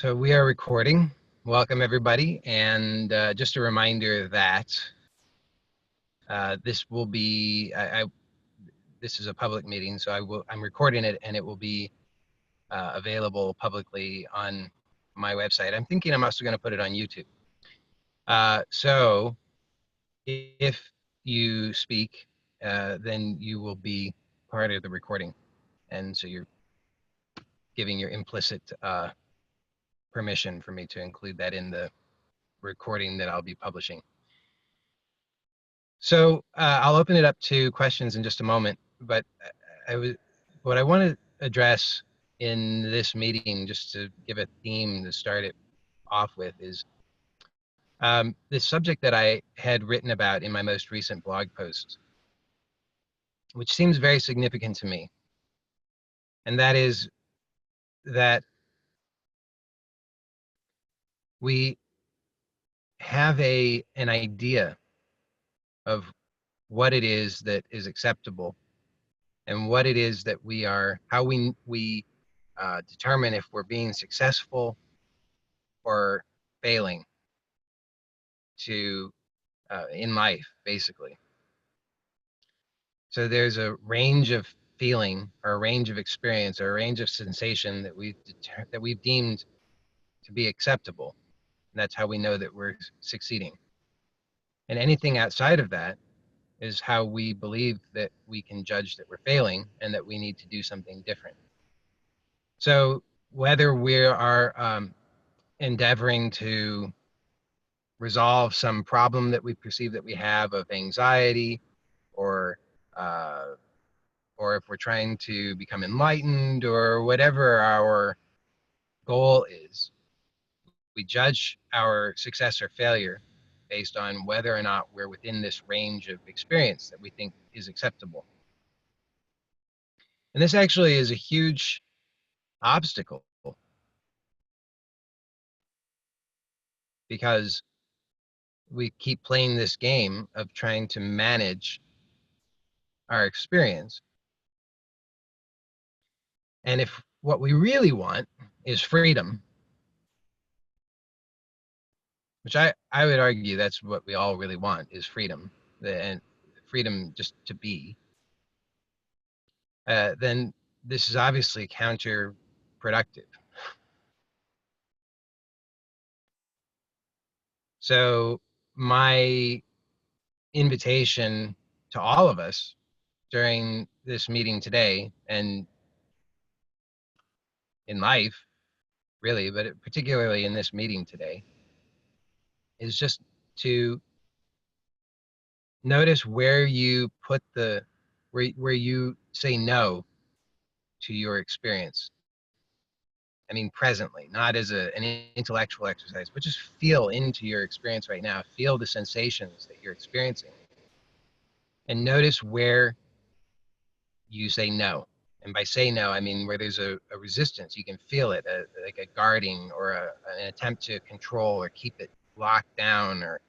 So we are recording. Welcome everybody, and just a reminder that this will be this is a public meeting, so I'm recording it, and it will be available publicly on my website. I'm thinking I'm also going to put it on YouTube. So if you speak, then you will be part of the recording, and so you're giving your implicit permission for me to include that in the recording that I'll be publishing. So I'll open it up to questions in just a moment, but what I want to address in this meeting, just to give a theme to start it off with, is this subject that I had written about in my most recent blog post, which seems very significant to me, and that is that we have an idea of what it is that is acceptable and what it is that we are, how we determine if we're being successful or failing to in life, basically. So there's a range of feeling, or a range of experience, or a range of sensation that we've deemed to be acceptable. And that's how we know that we're succeeding. And anything outside of that is how we believe that we can judge that we're failing and that we need to do something different. So whether we are endeavoring to resolve some problem that we perceive that we have of anxiety, or uh, or if we're trying to become enlightened, or whatever our goal is, we judge our success or failure based on whether or not we're within this range of experience that we think is acceptable. And this actually is a huge obstacle, because we keep playing this game of trying to manage our experience. And if what we really want is freedom, which I would argue that's what we all really want, is freedom, and freedom just to be, then this is obviously counterproductive. So my invitation to all of us during this meeting today, and in life, really, but particularly in this meeting today, is just to notice where you put where you say no to your experience. I mean, presently, not as an intellectual exercise, but just feel into your experience right now. Feel the sensations that you're experiencing, and notice where you say no. And by say no, I mean where there's a resistance. You can feel it, like a guarding, or an attempt to control or keep it locked down or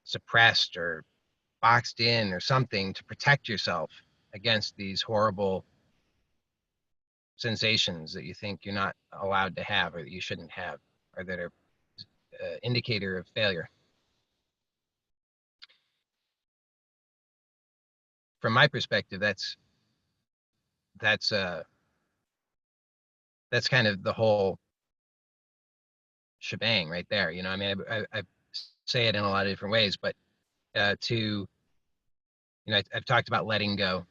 suppressed or boxed in or something to protect yourself against these horrible sensations that you think you're not allowed to have, or that you shouldn't have, or that are indicator of failure. From my perspective, that's kind of the whole shebang right there. I mean, I say it in a lot of different ways, but I've talked about letting go,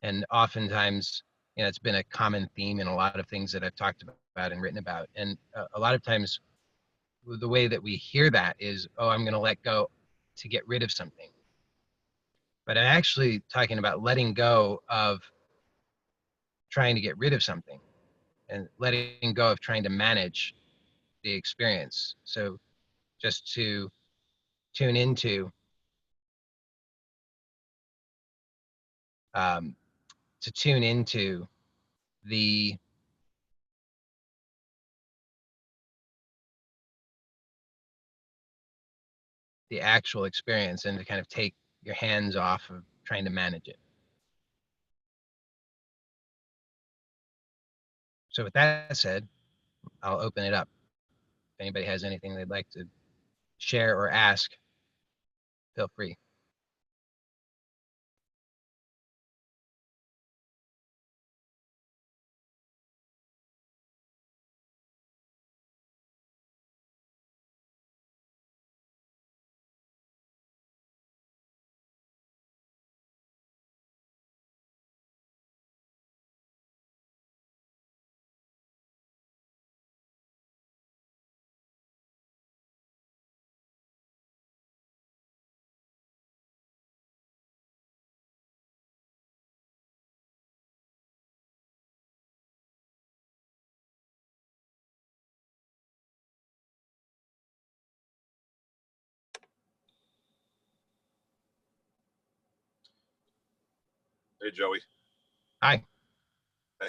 and oftentimes, it's been a common theme in a lot of things that I've talked about and written about. And a lot of times, the way that we hear that is, oh, I'm going to let go to get rid of something. But I'm actually talking about letting go of trying to get rid of something, and letting go of trying to manage the experience. So just to tune into um, the actual experience, and to kind of take your hands off of trying to manage it. So with that said, I'll open it up. If anybody has anything they'd like to share or ask, feel free. Hey, Joey. Hi. Hey,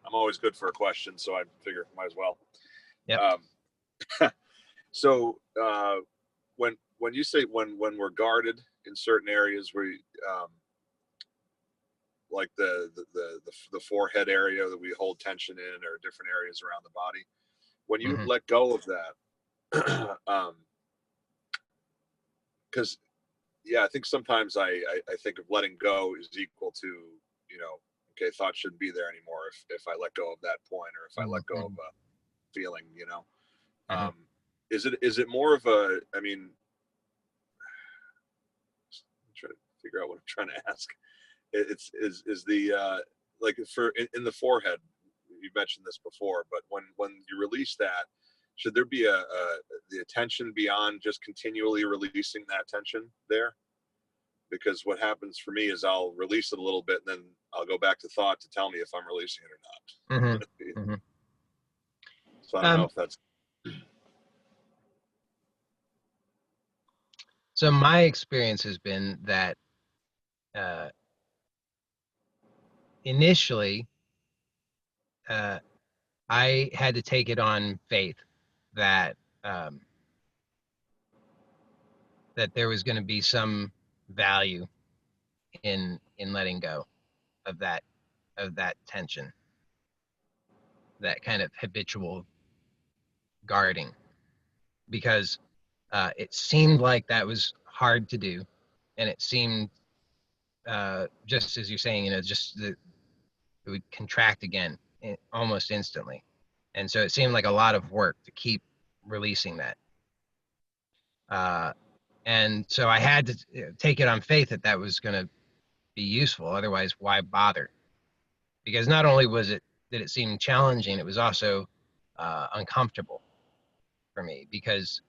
I'm always good for a question, so I figure might as well. Yep. So when you say when we're guarded in certain areas, where like the forehead area that we hold tension in, or different areas around the body, when you Mm-hmm. let go of that, because yeah, I think sometimes I think of letting go is equal to, you know, okay, thought shouldn't be there anymore if I let go of that point, or if I let go of Mm-hmm. a feeling, you know. Mm-hmm. Is it more of a, I mean, I'm trying to figure out what I'm trying to ask. It's is the like for in the forehead, you mentioned this before, but when you release that, should there be a the attention beyond just continually releasing that tension there? Because what happens for me is I'll release it a little bit, and then I'll go back to thought to tell me if I'm releasing it or not. Mm-hmm. Mm-hmm. So I don't know if that's. So my experience has been that uh, initially I had to take it on faith that um, that there was going to be some value in letting go of that tension, that kind of habitual guarding, because it seemed like that was hard to do, and it seemed just as you're saying, just that it would contract again almost instantly, and so it seemed like a lot of work to keep releasing that. And so I had to take it on faith that that was going to be useful. Otherwise, why bother? Because not only was it did it seem challenging, it was also uncomfortable for me, because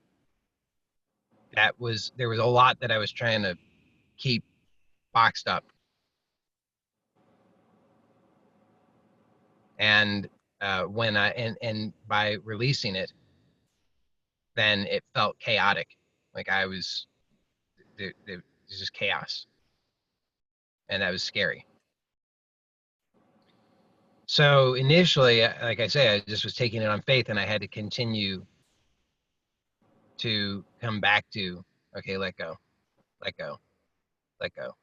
there was a lot that I was trying to keep boxed up, and when I and by releasing it, then it felt chaotic, like I was there was just chaos, and that was scary. So initially, like I say, I just was taking it on faith, and I had to continue to come back to, okay, let go, let go, let go,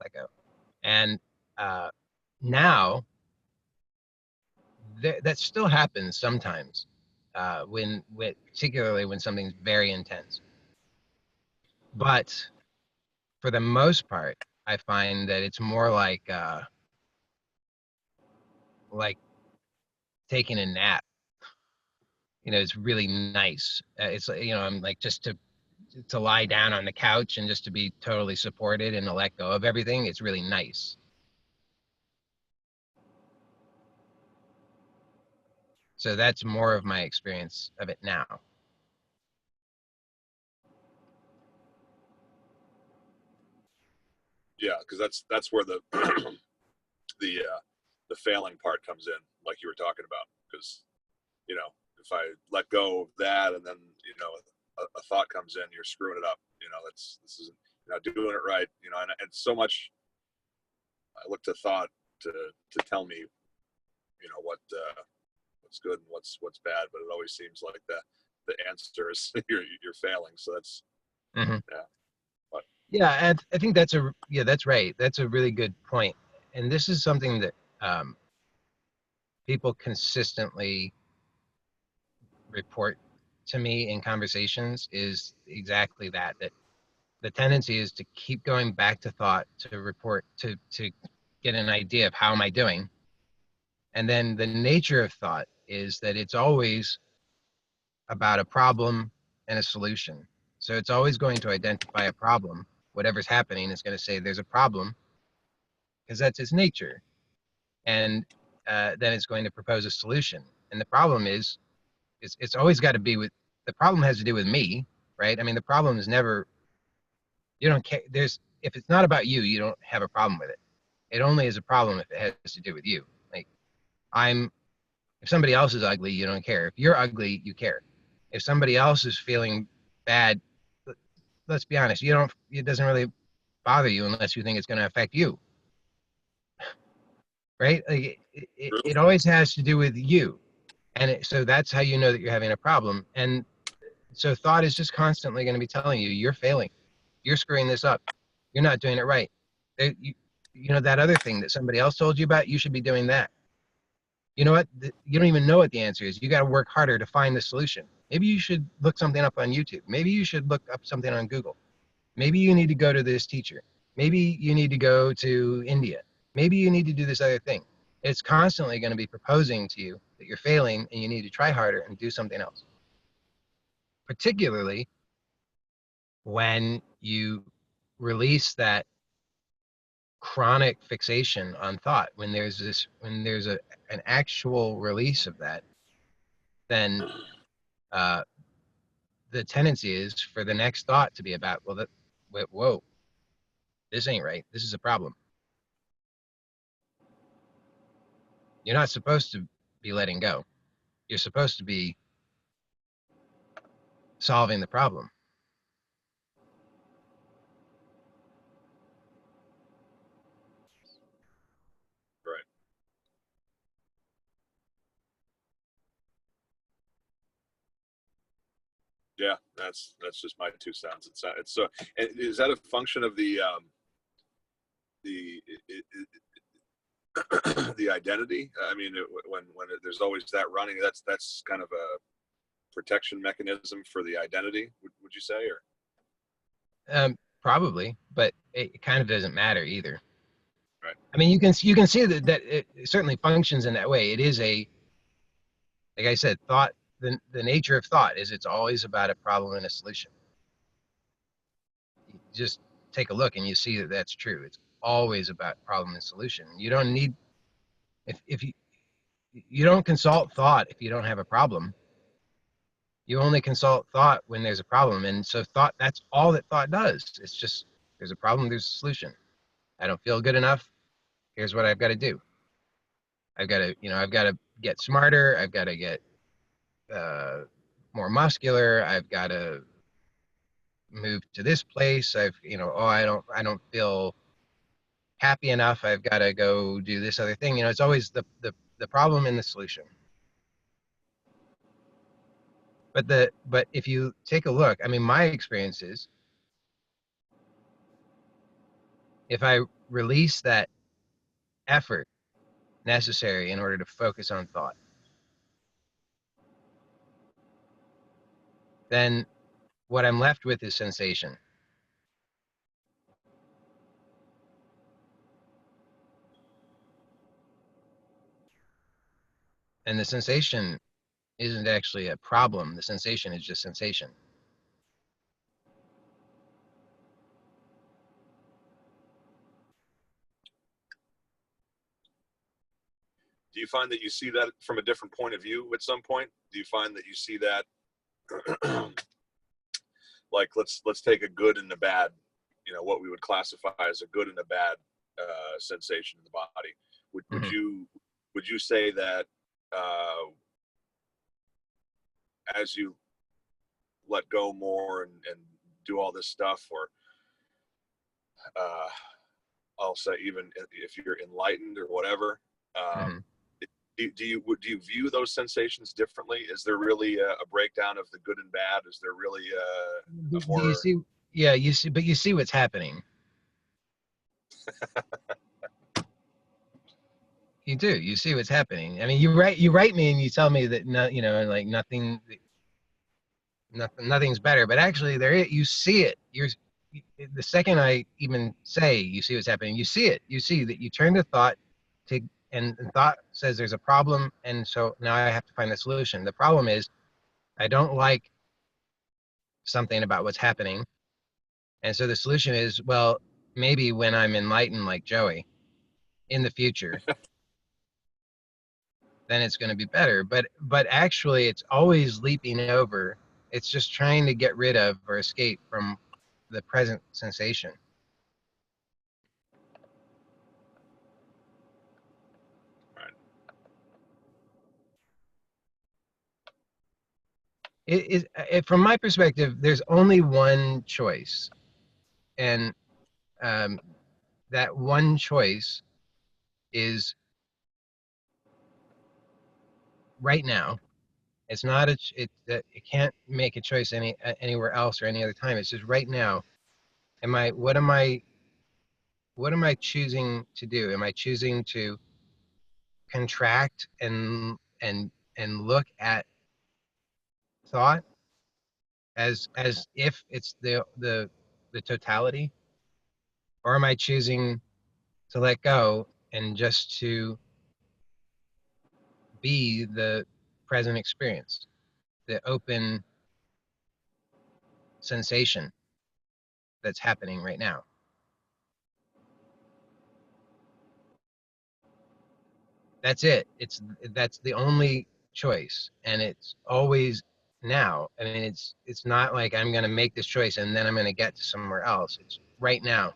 let go. And uh, now that still happens sometimes, when particularly when something's very intense. But for the most part, I find that it's more like taking a nap. It's really nice. It's I'm like, just to lie down on the couch and just to be totally supported and to let go of everything. It's really nice. So that's more of my experience of it now. Yeah, because that's where the the failing part comes in, like you were talking about. Because if I let go of that, and then a thought comes in, you're screwing it up. This isn't, you're not doing it right. And so much I look to thought to tell me, what's good and what's bad, but it always seems like the answer is you're failing. So that's Mm-hmm. yeah. But Yeah, I think that's right. That's a really good point. And this is something that people consistently report to me in conversations is exactly that, that the tendency is to keep going back to thought, to report, to get an idea of how am I doing. And then the nature of thought is that it's always about a problem and a solution. So it's always going to identify a problem. Whatever's happening is going to say there's a problem because that's its nature. And then it's going to propose a solution. And the problem is, it's always got to be with, the problem has to do with me, right? I mean, the problem is never, you don't care. If it's not about you, you don't have a problem with it. It only is a problem if it has to do with you. Like, if somebody else is ugly, you don't care. If you're ugly, you care. If somebody else is feeling bad, let's be honest, it doesn't really bother you unless you think it's going to affect you, right? Like it always has to do with you. And so that's how you know that you're having a problem. And so thought is just constantly going to be telling you, you're failing. You're screwing this up. You're not doing it right. You know, that other thing that somebody else told you about, you should be doing that. You know what? You don't even know what the answer is. You got to work harder to find the solution. Maybe you should look something up on YouTube. Maybe you should look up something on Google. Maybe you need to go to this teacher. Maybe you need to go to India. Maybe you need to do this other thing. It's constantly going to be proposing to you that you're failing and you need to try harder and do something else. Particularly when you release that chronic fixation on thought, when there's an actual release of that, then the tendency is for the next thought to be about, well, whoa, this ain't right. This is a problem. You're not supposed to be letting go. You're supposed to be solving the problem. Right. Yeah, that's just my 2 cents. It's so. And is that a function of the the identity? I mean, there's always that running, that's kind of a protection mechanism for the identity. Would you say, or? Probably, but it kind of doesn't matter either. Right. I mean, you can see that it certainly functions in that way. It is like I said, thought. The nature of thought is it's always about a problem and a solution. You just take a look and you see that that's true. It's always about problem and solution. You don't need, if you don't consult thought if you don't have a problem. You only consult thought when there's a problem. And so thought, that's all that thought does. It's just, there's a problem, there's a solution. I don't feel good enough. Here's what I've got to do. I've got to get smarter. I've got to get more muscular. I've got to move to this place. I don't feel happy enough. I've got to go do this other thing. It's always the problem and the solution. But if you take a look, I mean, my experience is if I release that effort necessary in order to focus on thought, then what I'm left with is sensation. And the sensation isn't actually a problem. The sensation is just sensation. Do you find that you see that from a different point of view at some point? Do you find that you see that like let's take a good and a bad, what we would classify as a good and a bad sensation in the body? Would you say that as you let go more and do all this stuff, or I'll say even if you're enlightened or whatever, do you view those sensations differently? Is there really a breakdown of the good and bad? Is there really a more... Do you see? Yeah, but you see what's happening. You do. You see what's happening. I mean, you write me and you tell me that like nothing. nothing's better. But actually, you see it. The second I even say you see what's happening, you see it. You see that you turn to thought to, and thought says there's a problem, and so now I have to find a solution. The problem is I don't like something about what's happening, and so the solution is, well, maybe when I'm enlightened like Joey in the future, then it's going to be better. But actually, it's always leaping over. It's just trying to get rid of or escape from the present sensation. Right. From my perspective, there's only one choice, and um, that one choice is right now. It's not it can't make a choice anywhere else or any other time. It's just right now. What am I choosing to do? Am I choosing to contract and look at thought as if it's the totality, or am I choosing to let go and just to be the present experience, the open sensation that's happening right now? That's it. That's the only choice, and it's always now. I mean, it's not like I'm going to make this choice and then I'm going to get to somewhere else. It's right now.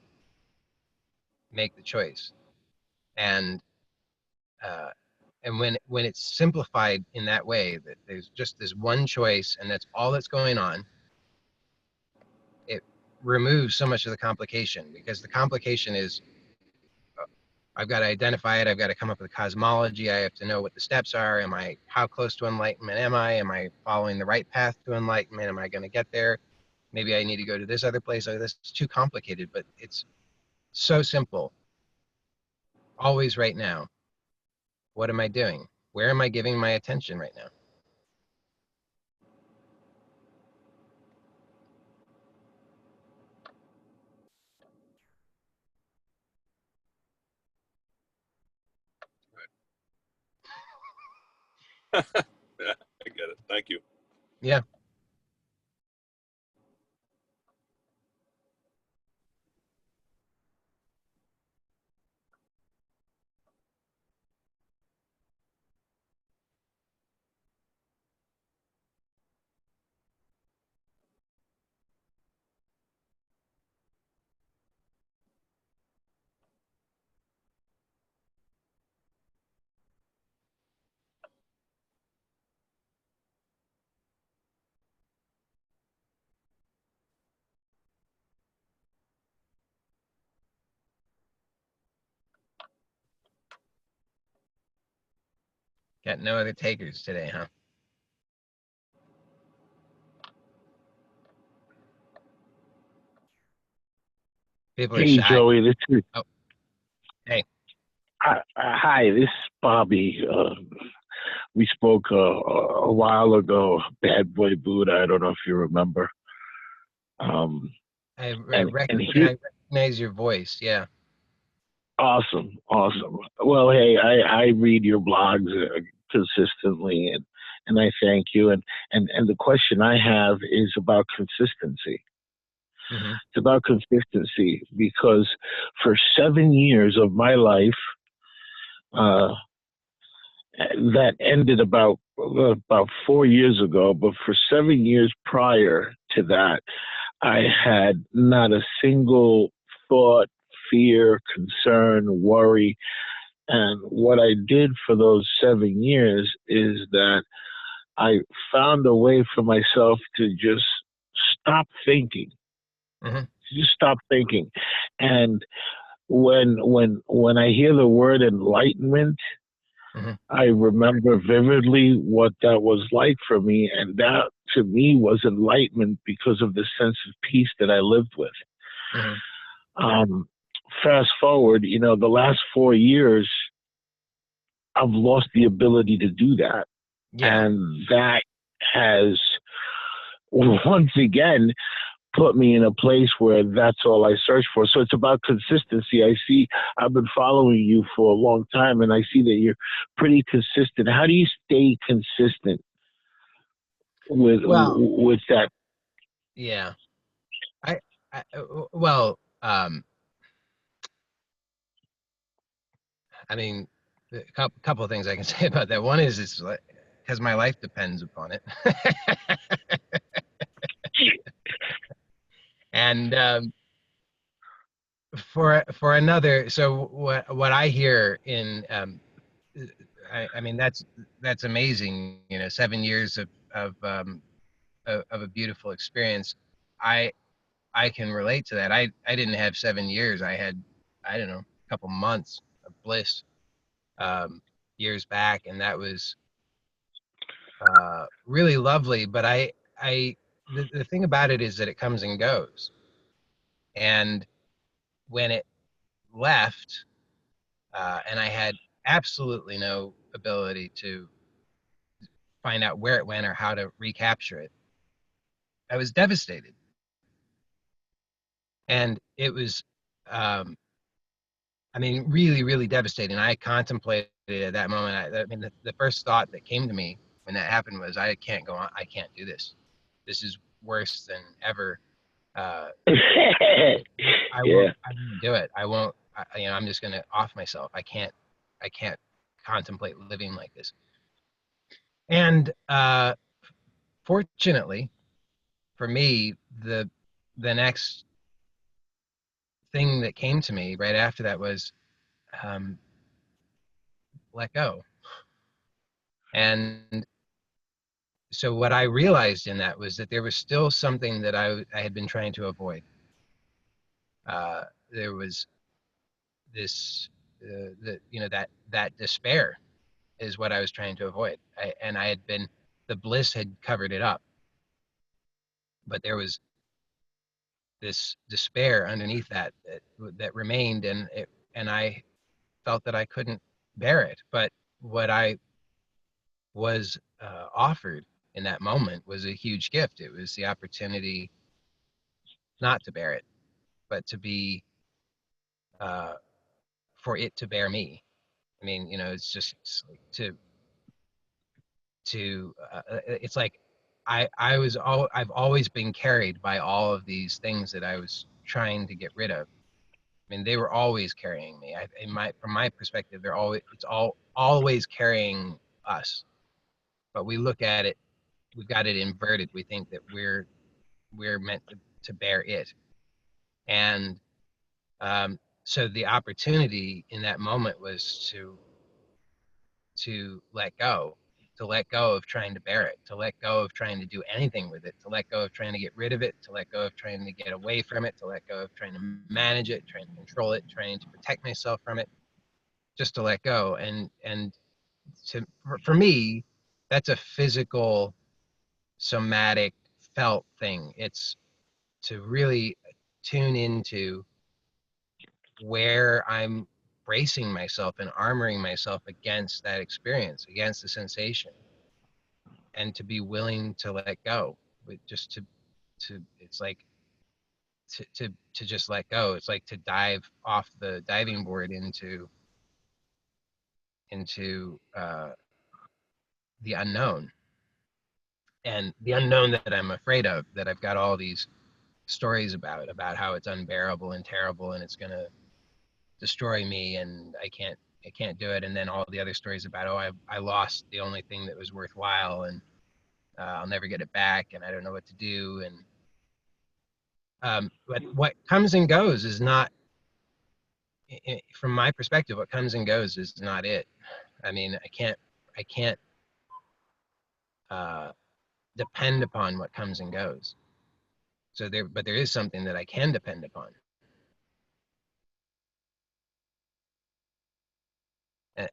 Make the choice, and uh, and when it's simplified in that way, that there's just this one choice and that's all that's going on, it removes so much of the complication, because the complication is I've got to identify it. I've got to come up with a cosmology. I have to know what the steps are. How close to enlightenment am I? Am I following the right path to enlightenment? Am I going to get there? Maybe I need to go to this other place. This is too complicated, but it's so simple. Always right now. What am I doing? Where am I giving my attention right now? Yeah, I get it. Thank you. Yeah. Got no other takers today, huh? People are Hey, shy. Joey, this is Oh, hi. This is Bobby. We spoke a while ago. Bad Boy Buddha. I don't know if you remember. Um, and he I recognize your voice. Yeah. awesome, awesome. Well, hey, I read your blogs consistently, and I thank you. And the question I have is about consistency. Mm-hmm. It's about consistency because for 7 years of my life, uh, that ended about 4 years ago. But for 7 years prior to that, I had not a single thought, fear, concern, worry. And what I did for those 7 years is that I found a way for myself to just stop thinking. Mm-hmm. Just stop thinking. And when I hear the word enlightenment, Mm-hmm. I remember vividly what that was like for me, and that to me was enlightenment because of the sense of peace that I lived with. Mm-hmm. Fast forward, the last 4 years, I've lost the ability to do that, Yeah. and that has once again put me in a place where that's all I search for. So it's about consistency. I've been following you for a long time, and I see that you're pretty consistent. How do you stay consistent with that? Yeah. I, well, I mean, a couple of things I can say about that. One is it's like, because my life depends upon it. And for another, so what I hear in I mean that's amazing. 7 years of a beautiful experience. I I can relate to that. I didn't have 7 years. I had, I don't know, a couple months of bliss um, years back, and that was really lovely. But the thing about it is that it comes and goes, and when it left, and I had absolutely no ability to find out where it went or how to recapture it, I was devastated, and it was. I mean, really, really devastating. I contemplated at that moment. I mean, the first thought that came to me when that happened was, I can't go on. I can't do this. This is worse than ever. Uh, I Yeah. won't. I won't do it. I won't. I'm just going to off myself. I can't. I can't contemplate living like this. And fortunately for me, the next thing that came to me right after that was, um, let go. And so what I realized in that was that there was still something that I had been trying to avoid. There was this, that despair is what I was trying to avoid. And I had been, the bliss had covered it up, but there was this despair underneath that remained, and I felt that I couldn't bear it. But what I was offered in that moment was a huge gift. It was the opportunity not to bear it, but to be, uh, for it to bear me. I mean, it's just, it's like it's like I've always been carried by all of these things that I was trying to get rid of. I mean, they were always carrying me. From my perspective, it's always carrying us. But we look at it, we've got it inverted. We think that we're meant to bear it, and so the opportunity in that moment was to let go, to let go of trying to bear it, to let go of trying to do anything with it, to let go of trying to get rid of it, to let go of trying to get away from it, to let go of trying to manage it, trying to control it, trying to protect myself from it, just to let go. And for me, that's a physical, somatic, felt thing. It's to really tune into where I'm bracing myself and armoring myself against that experience, against the sensation, and to be willing to let go. But just to it's like to just let go. It's like to dive off the diving board into the unknown, and the unknown that I'm afraid of, that I've got all these stories about how it's unbearable and terrible, and it's gonna destroy me, and I can't do it. And then all the other stories about, oh, I lost the only thing that was worthwhile, and I'll never get it back, and I don't know what to do. And but what comes and goes is not, from my perspective, what comes and goes is not it. I mean, I can't uh, depend upon what comes and goes. But there is something that I can depend upon,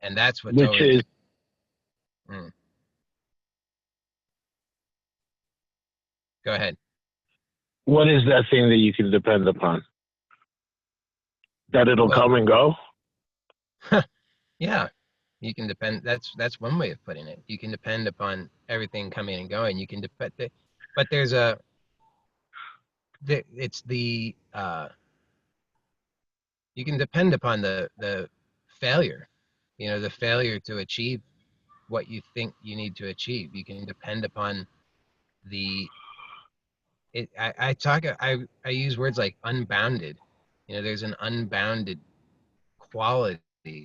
and that's what's Which always. is, Mm, go ahead. what is that thing that you can depend upon? That it'll Well, come and go? yeah, you can depend. That's one way of putting it. You can depend upon everything coming and going. You can depend, but it's the you can depend upon the failure, the failure to achieve what you think you need to achieve. You can depend upon the it I use words like unbounded. There's an unbounded quality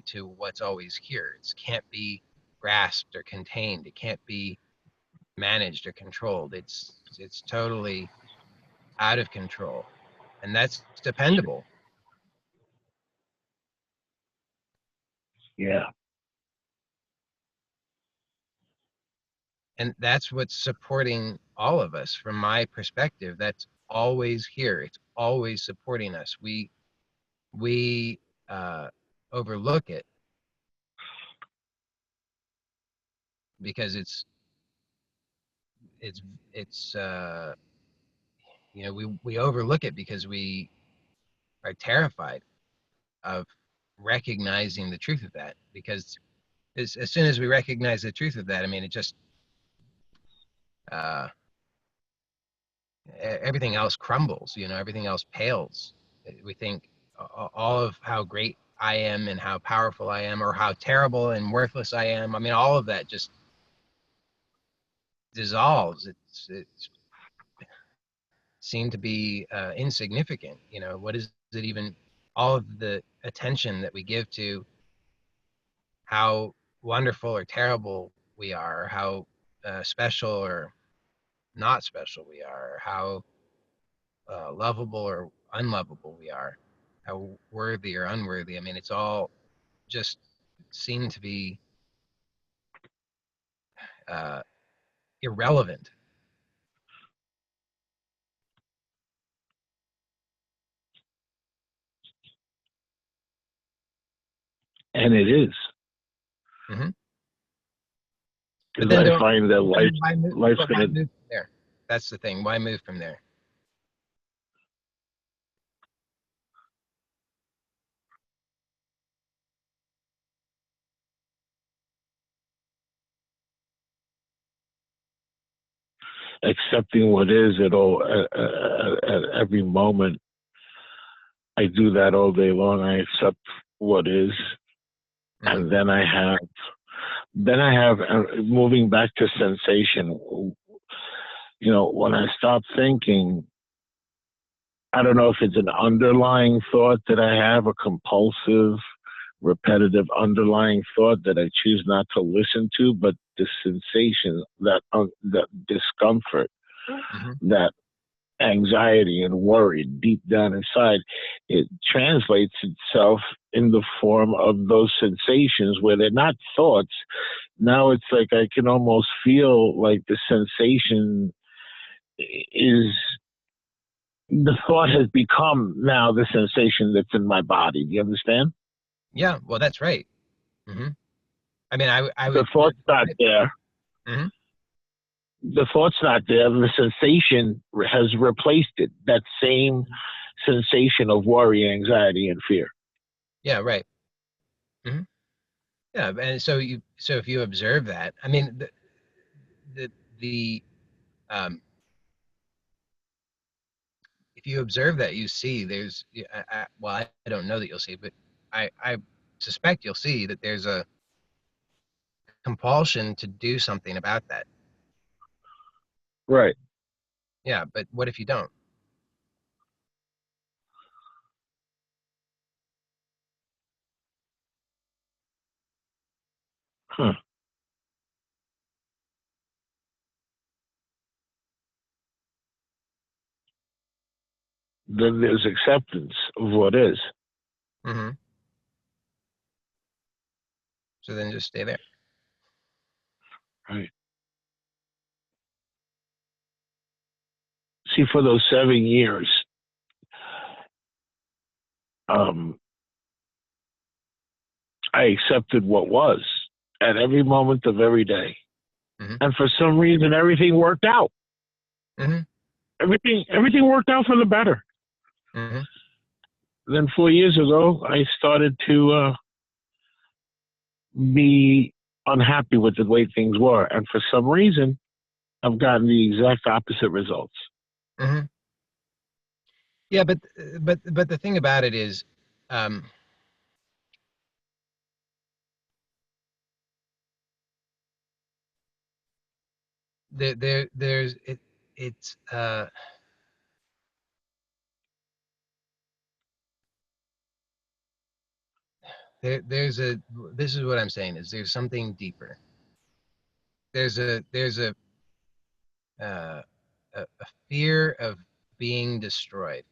to what's always here. It can't be grasped or contained. It can't be managed or controlled. It's totally out of control, and that's dependable. Yeah. And that's what's supporting all of us from my perspective. That's always here. It's always supporting us. We overlook it because it's it's we overlook it because we are terrified of recognizing the truth of that. Because as soon as we recognize the truth of that, I mean, it just uh, everything else crumbles. Everything else pales. We think all of how great I am and how powerful I am, or how terrible and worthless I am. I mean, all of that just dissolves. It's seemed to be insignificant. What is it even? All of the attention that we give to how wonderful or terrible we are, how special or not special we are, how lovable or unlovable we are, how worthy or unworthy. I mean, it's all just seemed to be uh, irrelevant. And it is. Mm-hmm. Because I find that life's why going to. move from there? That's the thing. Why move from there? Accepting what is at every moment. I do that all day long. I accept what is, Mm-hmm. and then I have moving back to sensation. When I stop thinking, I don't know if it's an underlying thought that I have, a compulsive, repetitive underlying thought that I choose not to listen to, but the sensation, that discomfort, Mm-hmm. that anxiety and worry deep down inside, it translates itself in the form of those sensations where they're not thoughts. Now it's like I can almost feel like the sensation is, the thought has become now the sensation that's in my body. Do you understand? Yeah, well, that's right. Mm-hmm. I mean, I The would. thought's not there. Mm-hmm. The thought's not there. The sensation has replaced it. That same sensation of worry, anxiety, and fear. Yeah, right. Mm-hmm. Yeah, and so if you observe that, I mean, the um, if you observe that, you see there's well, I don't know that you'll see, but I suspect you'll see that there's a compulsion to do something about that. Right. Yeah, but what if you don't? Huh. Then there's acceptance of what is. Mm-hmm. So then just stay there. Right. See, for those 7 years, I accepted what was at every moment of every day. Mm-hmm. And for some reason, everything worked out. Mm-hmm. Everything worked out for the better. Mm-hmm. Then 4 years ago, I started to be unhappy with the way things were. And for some reason, I've gotten the exact opposite results. Mm-hmm. Yeah, but the thing about it is, um, there's it's there's a this is what I'm saying is there's something deeper. There's uh, a fear of being destroyed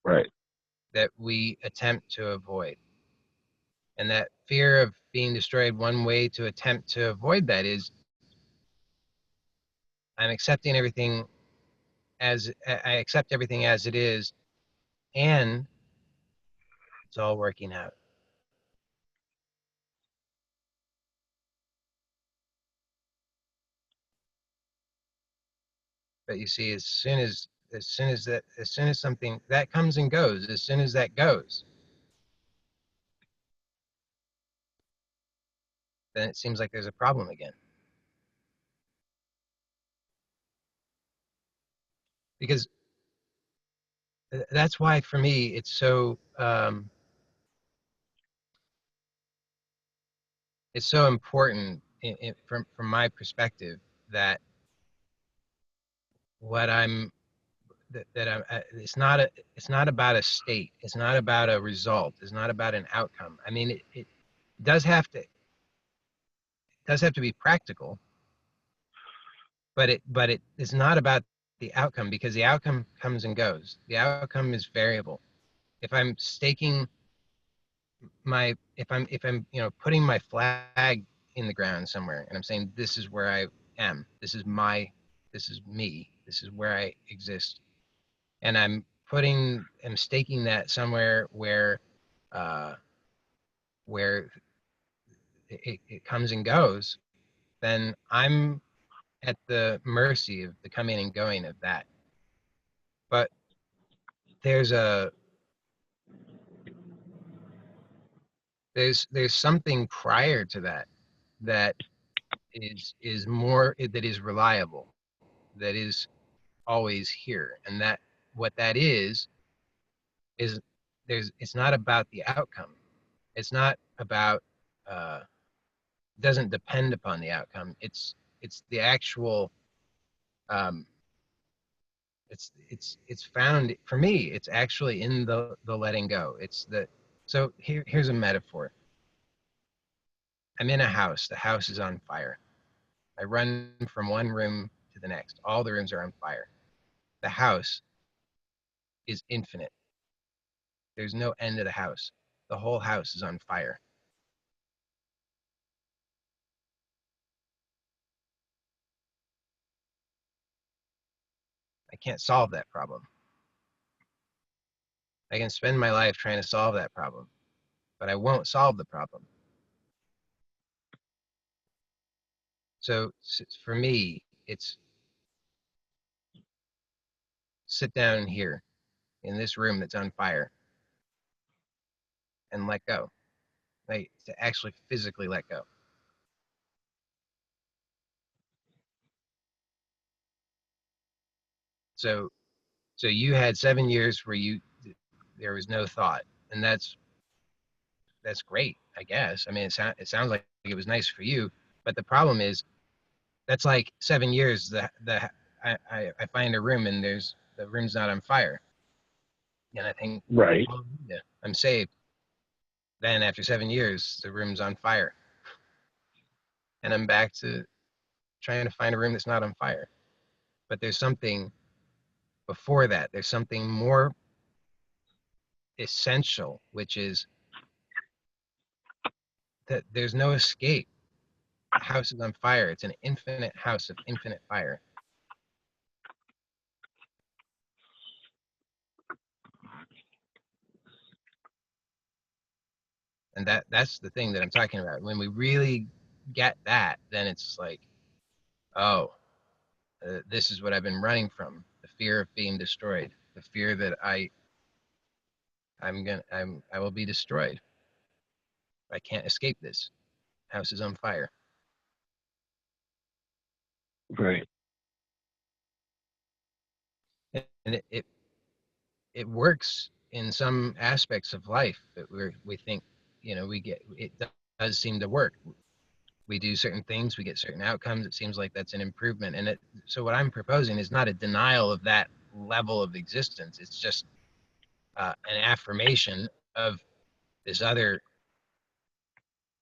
Right. that we attempt to avoid. And that fear of being destroyed, one way to attempt to avoid that is I'm accepting everything as I accept everything as it is, and it's all working out. But you see, as soon as something that comes and goes, as soon as that goes, then it seems like there's a problem again. Because that's why for me it's so important from my perspective that what I'm that I'm it's not about a state, it's not about a result, it's not about an outcome. I mean it does have to be practical, but it is not about the outcome because the outcome comes and goes. The outcome is variable. If I'm staking if I'm putting my flag in the ground somewhere and I'm saying this is where I am, this is me, this is where I exist, and I'm staking that somewhere uh, where it comes and goes, then I'm at the mercy of the coming and going of that. But there's a there's something prior to that that is more that is reliable, that is always here, and that what that is it's not about the outcome. It's not about doesn't depend upon the outcome. It's the actual um, it's found for me. It's actually in the letting go. It's the so here's a metaphor. I'm in a house. The house is on fire. I run from one room to the next. All the rooms are on fire. The house is infinite. There's no end to the house. The whole house is on fire. I can't solve that problem. I can spend my life trying to solve that problem, but I won't solve the problem. So for me, it's sit down here in this room that's on fire and let go, like to actually physically let go. So so you had 7 years where there was no thought, and that's great, I guess. I mean, it sounds like it was nice for you, but the problem is that's like 7 years that I find a room and the room's not on fire, and I think, Right. oh, yeah, I'm saved. Then after 7 years, the room's on fire, and I'm back to trying to find a room that's not on fire. But there's something before that. There's something more essential, which is that there's no escape. The house is on fire. It's an infinite house of infinite fire. And that's the thing that I'm talking about. When we really get that, then it's like, oh, this is what I've been running from: the fear of being destroyed, the fear that I will be destroyed. I can't escape this. House is on fire. Right. And it works in some aspects of life that we think, we get, it does seem to work. We do certain things, we get certain outcomes. It seems like that's an improvement. So what I'm proposing is not a denial of that level of existence. It's just an affirmation of this other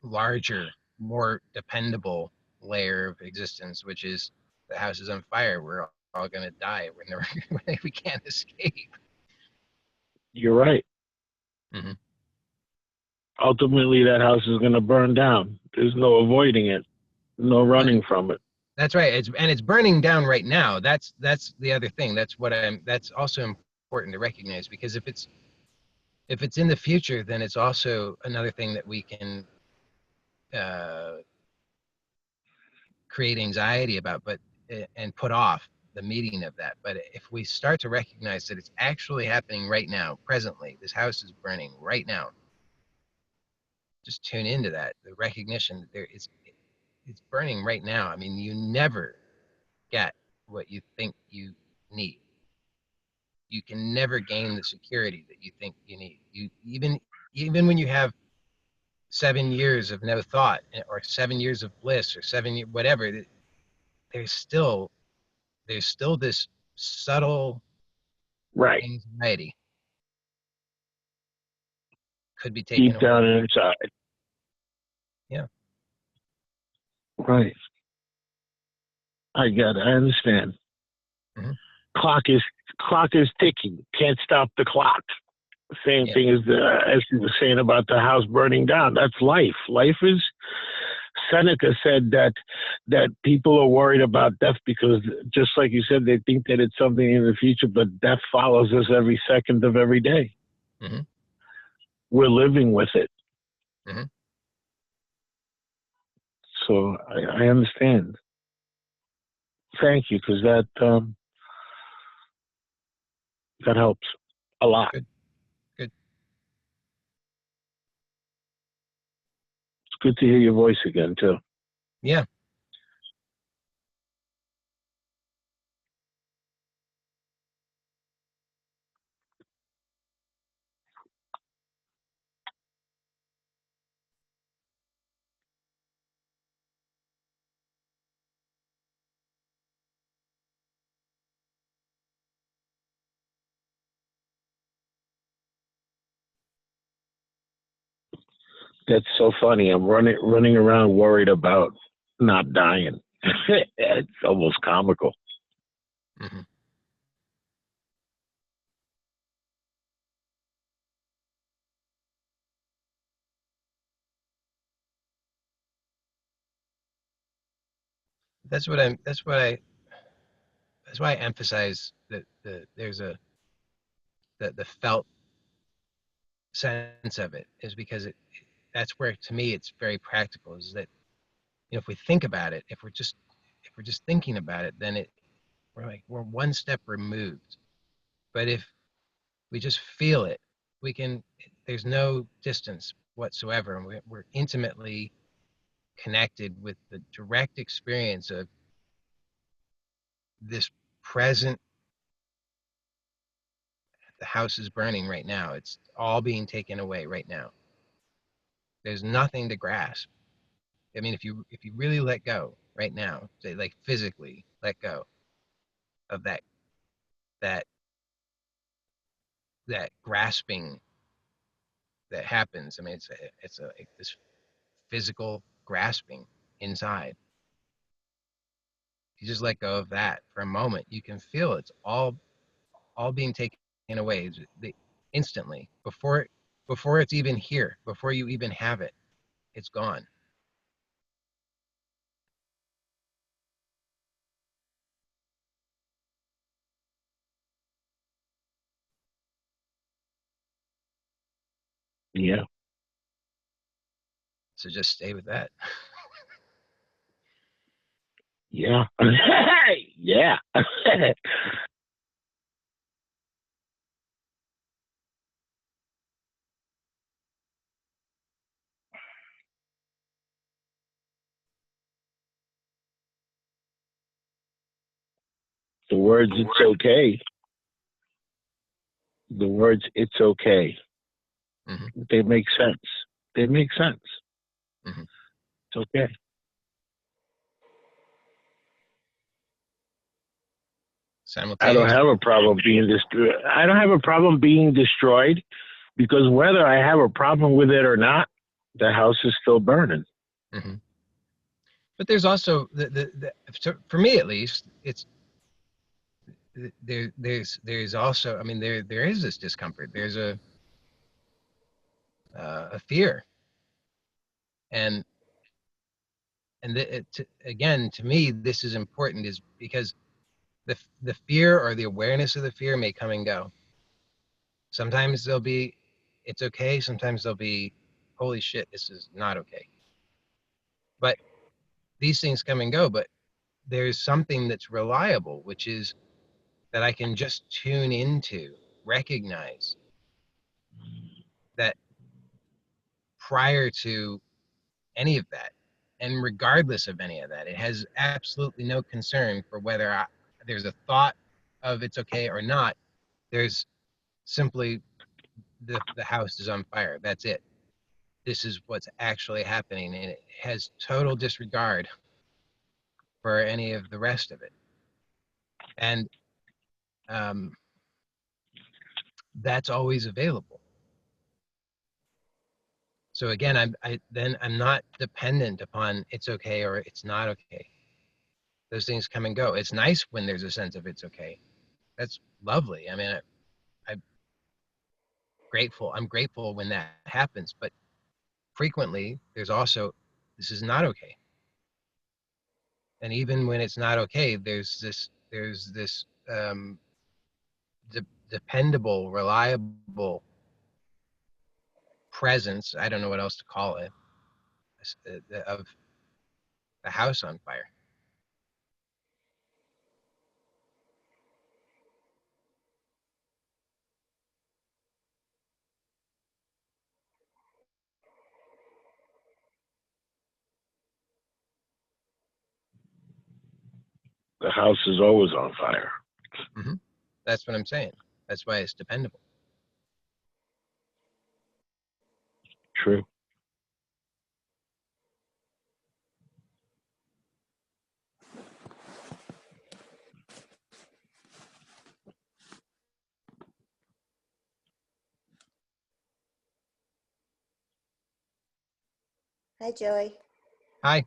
larger, more dependable layer of existence, which is the house is on fire. We're all going to die. We can't escape. You're right. Mm-hmm. Ultimately, that house is going to burn down. There's no avoiding it, no running from it. That's right. It's burning down right now. That's the other thing. That's also important to recognize, because if it's in the future, then it's also another thing that we can create anxiety about, and put off the meeting of that. But if we start to recognize that it's actually happening right now, presently, this house is burning right now, just tune into that, the recognition that it's burning right now. I mean, you never get what you think you need. You can never gain the security that you think you need. You even when you have 7 years of no thought, or 7 years of bliss, or 7 years, whatever, there's still this subtle Right. anxiety could be taken Deep away. down inside. Yeah. Right. I get it. I understand. Mm-hmm. Clock is ticking. Can't stop the clock. Same thing as you were saying about the house burning down. That's life. Life is. Seneca said that people are worried about death because, just like you said, they think that it's something in the future, but death follows us every second of every day. Mm-hmm. We're living with it. Mm-hmm. So I understand. Thank you, because that helps a lot. Good. Good. It's good to hear your voice again too. Yeah. That's so funny. I'm running around worried about not dying. It's almost comical. Mm-hmm. That's why I emphasize that there's the felt sense of it, is because that's where, to me, it's very practical, is that, if we think about it, if we're just thinking about it, then we're one step removed. But if we just feel it, there's no distance whatsoever, and we're intimately connected with the direct experience of this present. The house is burning right now. It's all being taken away right now. There's nothing to grasp. I mean, if you really let go right now, say, like, physically let go of that that grasping that happens. I mean, it's this physical grasping inside. You just let go of that for a moment, you can feel it's all being taken away, instantly, before it's even here, before you even have it. It's gone. Yeah. So just stay with that. Yeah. Yeah. The words "it's okay." The words "it's okay." Mm-hmm. They make sense. They make sense. Mm-hmm. It's okay. I don't Simultaneously. have a problem being destroyed. I don't have a problem being destroyed because whether I have a problem with it or not, the house is still burning. Mm-hmm. But there's also for me at least, it's there's also, I mean, there is this discomfort. There's a fear, and again, to me, this is important, is because the fear or the awareness of the fear may come and go. Sometimes there'll be, it's okay. Sometimes there'll be, holy shit, this is not okay. But these things come and go. But there's something that's reliable, which is that I can just tune into, recognize that prior to any of that, and regardless of any of that, it has absolutely no concern for whether there's a thought of it's okay or not. There's simply the house is on fire. That's it. This is what's actually happening, and it has total disregard for any of the rest of it. And that's always available. So again, I'm not dependent upon it's okay or it's not okay. Those things come and go. It's nice when there's a sense of it's okay. That's lovely. I mean, I'm grateful. I'm grateful when that happens. But frequently, there's also, this is not okay. And even when it's not okay, there's this dependable, reliable presence. I don't know what else to call it, of the house on fire. The house is always on fire. Mm-hmm. That's what I'm saying. That's why it's dependable. True. Hi, Joey. Hi.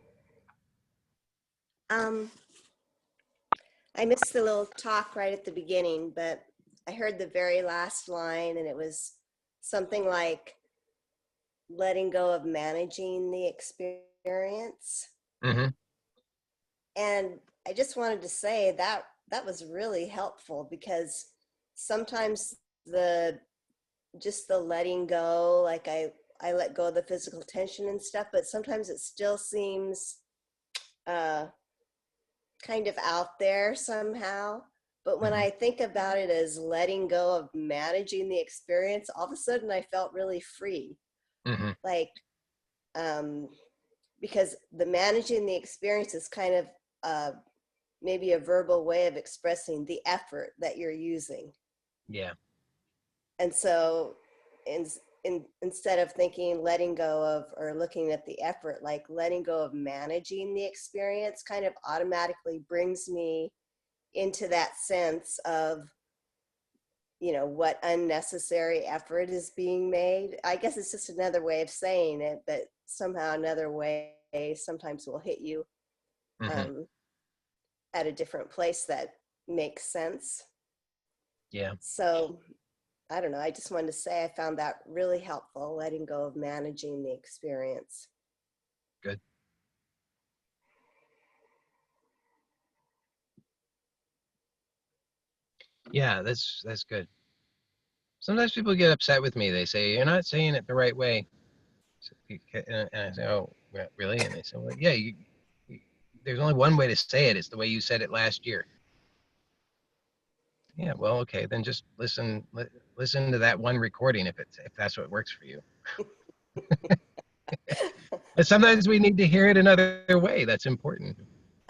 I missed the little talk right at the beginning, but I heard the very last line, and it was something like letting go of managing the experience. Mm-hmm. And I just wanted to say that that was really helpful, because sometimes the just the letting go, like I let go of the physical tension and stuff, but sometimes it still seems kind of out there somehow. But when Mm-hmm. I think about it as letting go of managing the experience, all of a sudden I felt really free. Mm-hmm. Like, because the managing the experience is kind of maybe a verbal way of expressing the effort that you're using. Yeah. And so instead of thinking letting go of or looking at the effort, like letting go of managing the experience kind of automatically brings me into that sense of, you know, what unnecessary effort is being made. I guess it's just another way of saying it, but somehow another way sometimes will hit you Mm-hmm. at a different place that makes sense. Yeah. So I don't know. I just wanted to say I found that really helpful, letting go of managing the experience. Good. Yeah, that's good. Sometimes people get upset with me. They say, you're not saying it the right way. And I say, oh, really? And they say, well, yeah, there's only one way to say it. It's the way you said it last year. Yeah, well, okay, then just listen to that one recording if that's what works for you. But sometimes we need to hear it another way. That's important.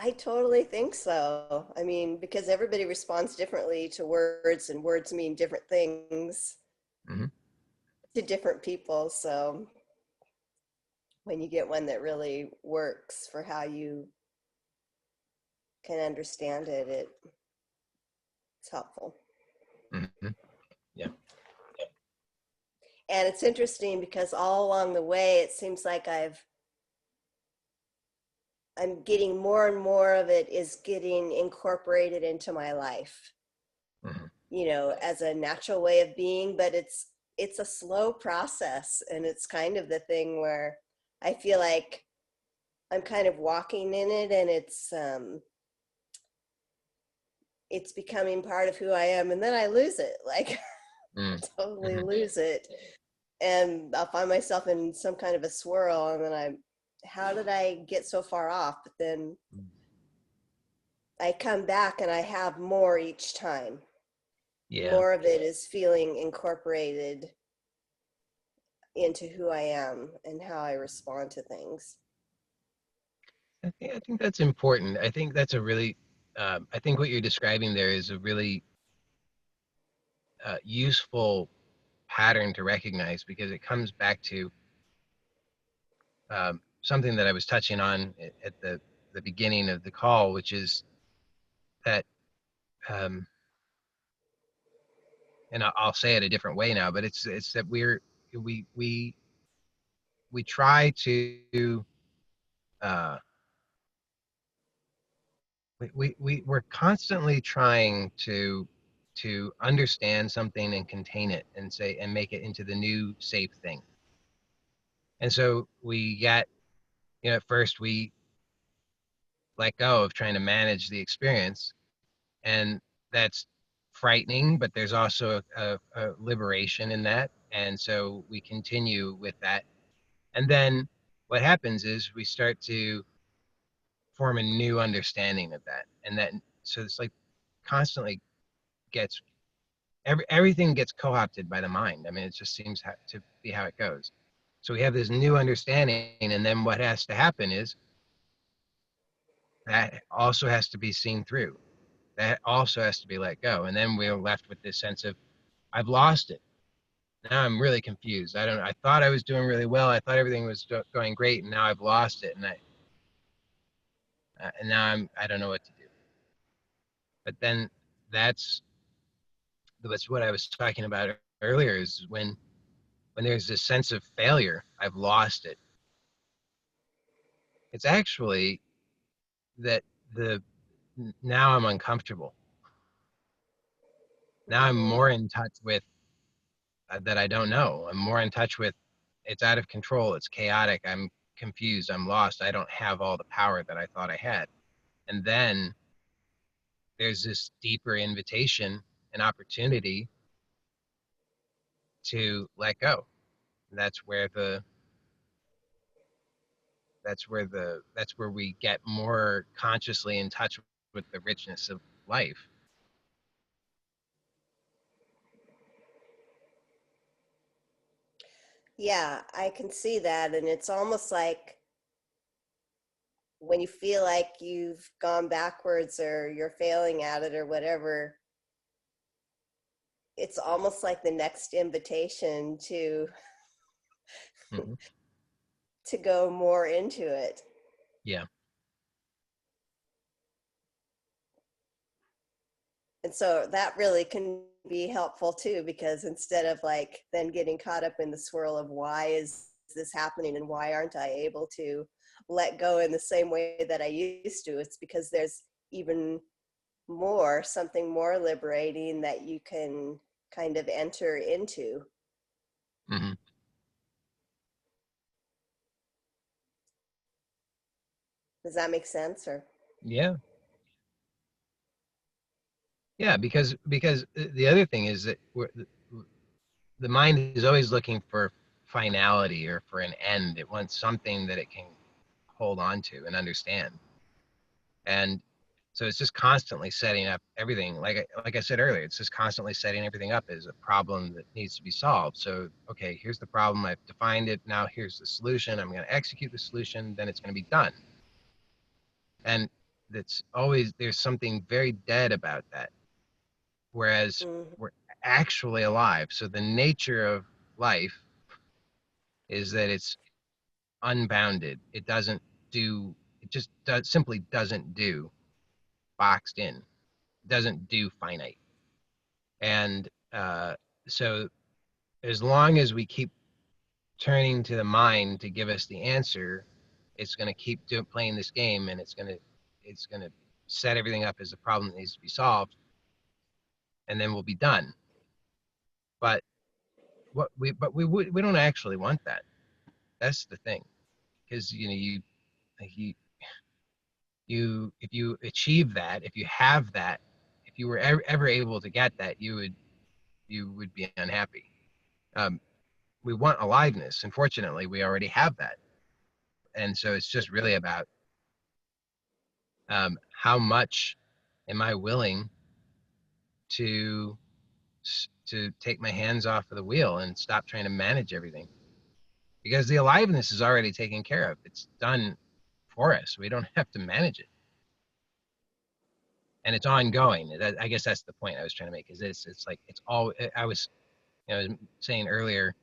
I totally think so. I mean, because everybody responds differently to words, and words mean different things Hmm. to different people. So when you get one that really works for how you can understand it, it's helpful. Hmm. Yeah. And it's interesting because all along the way, it seems like I'm getting more and more of it is getting incorporated into my life, Hmm. as a natural way of being, but it's a slow process, and it's kind of the thing where I feel like I'm kind of walking in it, and it's becoming part of who I am, and then I lose it. Like I totally Hmm. lose it, and I'll find myself in some kind of a swirl, and then how did I get so far off? But then I come back and I have more each time. Yeah. More of it is feeling incorporated into who I am and how I respond to things. I think that's important. I think that's a really, I think what you're describing there is a really useful pattern to recognize because it comes back to something that I was touching on at the beginning of the call, which is that, um, and I'll say it a different way now, but it's that we we we try to uh, we're constantly trying to understand something and contain it and say and make it into the new safe thing. And so we get, at first we let go of trying to manage the experience, and that's frightening, but there's also a liberation in that. And so we continue with that. And then what happens is we start to form a new understanding of that. And that, so it's like constantly gets, everything gets co-opted by the mind. I mean, it just seems to be how it goes. So we have this new understanding, and then what has to happen is that also has to be seen through. That also has to be let go. And then we're left with this sense of, I've lost it. Now I'm really confused. I don't know. I thought I was doing really well. I thought everything was going great, and now I've lost it. And now I don't know what to do. But then that's that's what I was talking about earlier, is when there's this sense of failure, I've lost it. It's actually that the now I'm uncomfortable. Now I'm Hmm. more in touch with that I don't know. I'm more in touch with, it's out of control. It's chaotic. I'm confused. I'm lost. I don't have all the power that I thought I had. And then there's this deeper invitation and opportunity to let go. That's where that's where we get more consciously in touch with the richness of life. Yeah, I can see that. And it's almost like when you feel like you've gone backwards or you're failing at it or whatever, it's almost like the next invitation Hmm. to go more into it. Yeah. And so that really can be helpful too, because instead of like then getting caught up in the swirl of why is this happening and why aren't I able to let go in the same way that I used to, it's because there's even more, something more liberating that you can kind of enter into. Hmm. Does that make sense? Or Yeah. Yeah. Because the other thing is that the mind is always looking for finality or for an end. It wants something that it can hold on to and understand. And so it's just constantly setting up everything. Like I said earlier, it's just constantly setting everything up as a problem that needs to be solved. So, okay, here's the problem. I've defined it. Now here's the solution. I'm going to execute the solution. Then it's going to be done. And that's always, there's something very dead about that, whereas Mhm. we're actually alive. So the nature of life is that it's unbounded. It doesn't do, it just does, simply doesn't do boxed in, doesn't do finite. And so as long as we keep turning to the mind to give us the answer, it's going to keep playing this game, and it's going to set everything up as a problem that needs to be solved, and then we'll be done. But we don't actually want that. That's the thing, because you if you achieve that, if you have that, if you were ever able to get that, you would be unhappy. Um, we want aliveness. Unfortunately, we already have that, and so it's just really about how much am I willing to to take my hands off of the wheel and stop trying to manage everything, because the aliveness is already taken care of. It's done for us. We don't have to manage it, and it's ongoing. I guess that's the point I was trying to make. Is it's like it's all I was saying earlier,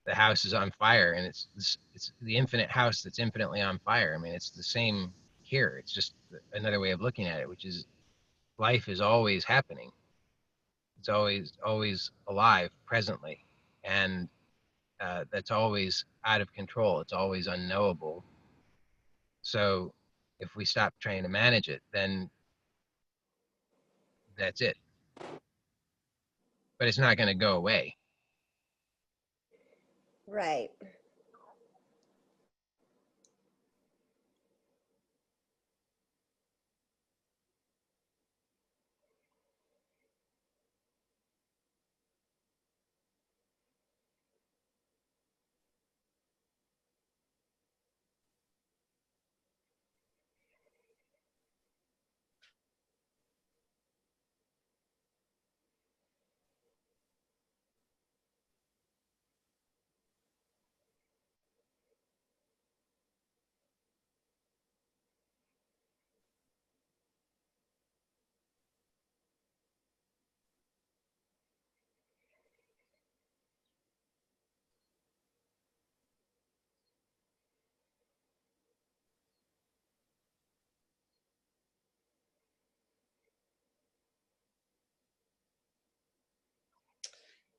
the house is on fire, and it's the infinite house that's infinitely on fire. I mean, it's the same here. It's just another way of looking at it, which is life is always happening. It's always alive presently, and that's always out of control. It's always unknowable. So if we stop trying to manage it, then that's it. But it's not going to go away. Right.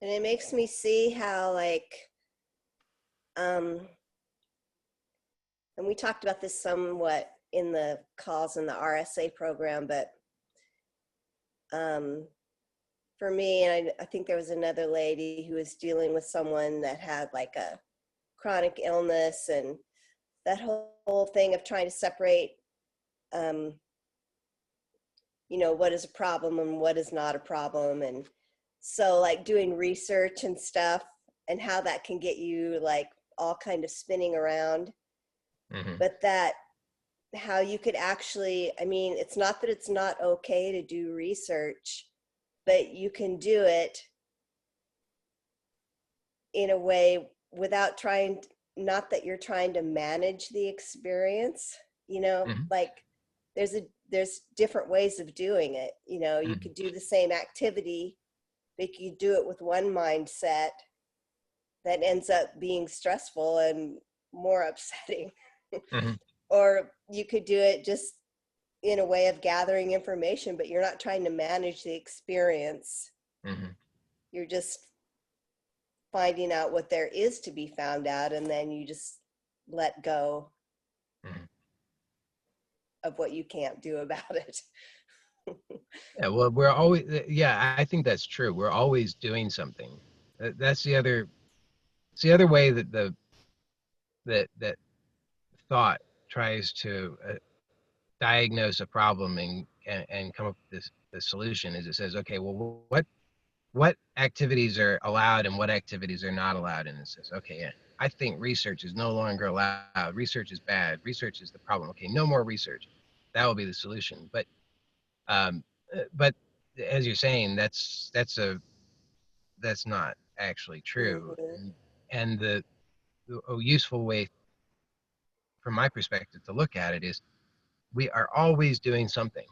And it makes me see how, like, um, and we talked about this somewhat in the calls in the RSA program, but um, for me, and I think there was another lady who was dealing with someone that had like a chronic illness, and that whole thing of trying to separate, um, what is a problem and what is not a problem. And so, like, doing research and stuff, and how that can get you like all kind of spinning around. Mm-hmm. But that how you could actually, I mean, it's not that it's not okay to do research, but you can do it in a way without trying, not that you're trying to manage the experience, Mm-hmm. like there's different ways of doing it. You Mm-hmm. could do the same activity, but you do it with one mindset that ends up being stressful and more upsetting. Mm-hmm. Or you could do it just in a way of gathering information, but you're not trying to manage the experience. Mm-hmm. You're just finding out what there is to be found out, and then you just let go Mm-hmm. of what you can't do about it. Yeah, well, we're always, yeah, I think that's true. We're always doing something. That's the other way that that thought tries to diagnose a problem and come up with the solution, is it says, okay, well, what activities are allowed and what activities are not allowed? And it says, okay, yeah, I think research is no longer allowed. Research is bad. Research is the problem. Okay, no more research. That will be the solution. Um, but as you're saying, that's not actually true. Mhm. And a useful way, from my perspective, to look at it is we are always doing something,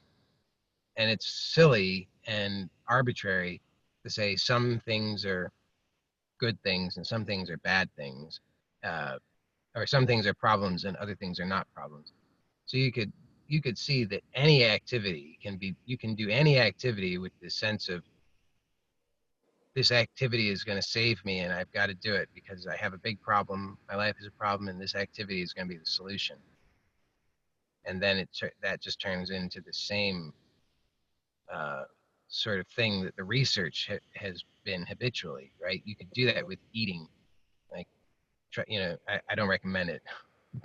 and it's silly and arbitrary to say some things are good things and some things are bad things, uh, or some things are problems and other things are not problems. So you could see that any activity can be, you can do any activity with this sense of, this activity is going to save me and I've got to do it because I have a big problem, my life is a problem, and this activity is going to be the solution. And then that just turns into the same uh, sort of thing that the research has been habitually, right? You could do that with eating. Like, I don't recommend it,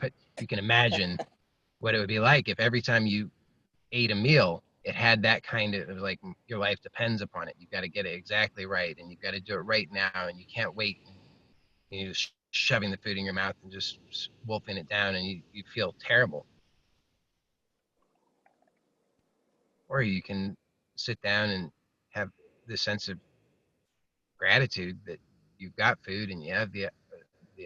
but you can imagine what it would be like if every time you ate a meal, it had that kind of, like, your life depends upon it. You've got to get it exactly right, and you've got to do it right now, and you can't wait. And you're just shoving the food in your mouth and just wolfing it down, and you feel terrible. Or you can sit down and have this sense of gratitude that you've got food and you have the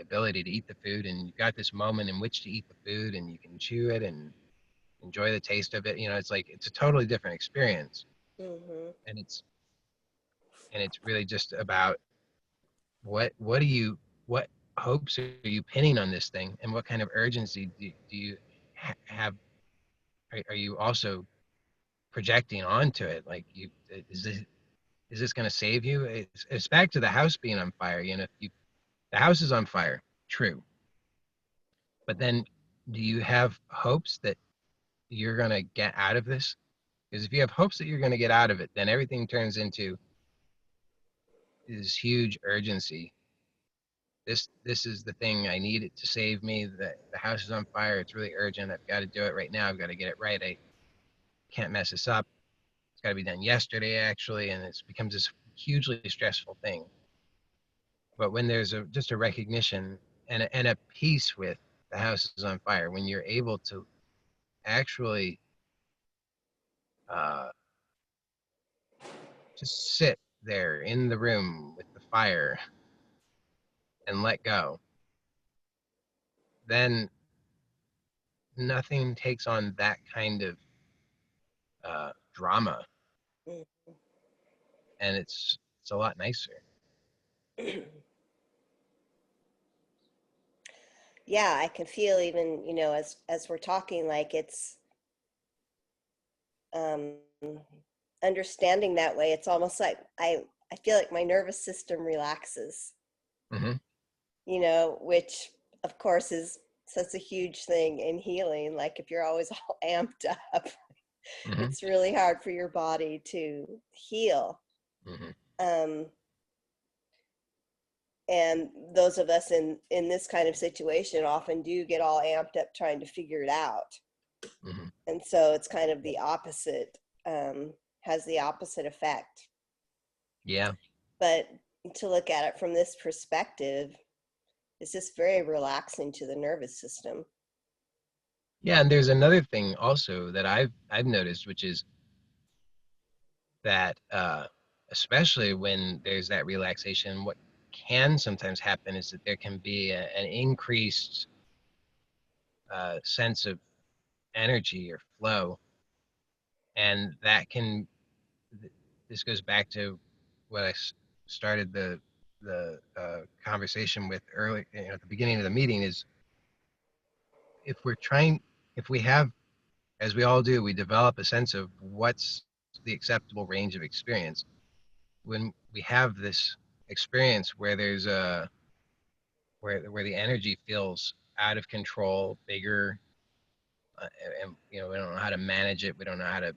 ability to eat the food, and you've got this moment in which to eat the food, and you can chew it and enjoy the taste of it. It's like, it's a totally different experience. Mm-hmm. And it's really just about what do you, what hopes are you pinning on this thing, and what kind of urgency do you have, are you also projecting onto it? Like, is this going to save you? It's back to the house being on fire. If the house is on fire, true, but then do you have hopes that you're going to get out of this? Because if you have hopes that you're going to get out of it, then everything turns into this huge urgency. This is the thing, I need it to save me. The house is on fire, it's really urgent, I've got to do it right now, I've got to get it right, I can't mess this up, it's got to be done yesterday, actually. And it becomes this hugely stressful thing. But when there's just a recognition and a peace with the house is on fire, when you're able to actually uh, just sit there in the room with the fire and let go, then nothing takes on that kind of drama, and it's a lot nicer. Yeah, I can feel, even, as we're talking, like it's um understanding that way. It's almost like I feel like my nervous system relaxes, Hmm. which of course is such a huge thing in healing. Like if you're always all amped up, Hmm. it's really hard for your body to heal. Hmm. um and those of us in this kind of situation often do get all amped up trying to figure it out. Hmm. And so it's kind of the opposite, has the opposite effect. Yeah. But to look at it from this perspective is just very relaxing to the nervous system. Yeah, and there's another thing also that I've noticed, which is that especially when there's that relaxation, what can sometimes happen is that there can be an increased sense of energy or flow, and that can, this goes back to what I started the conversation with early, at the beginning of the meeting, is if we're trying, if we have, as we all do, we develop a sense of what's the acceptable range of experience. When we have this experience where there's a, where the energy feels out of control, bigger, and we don't know how to manage it, we don't know how to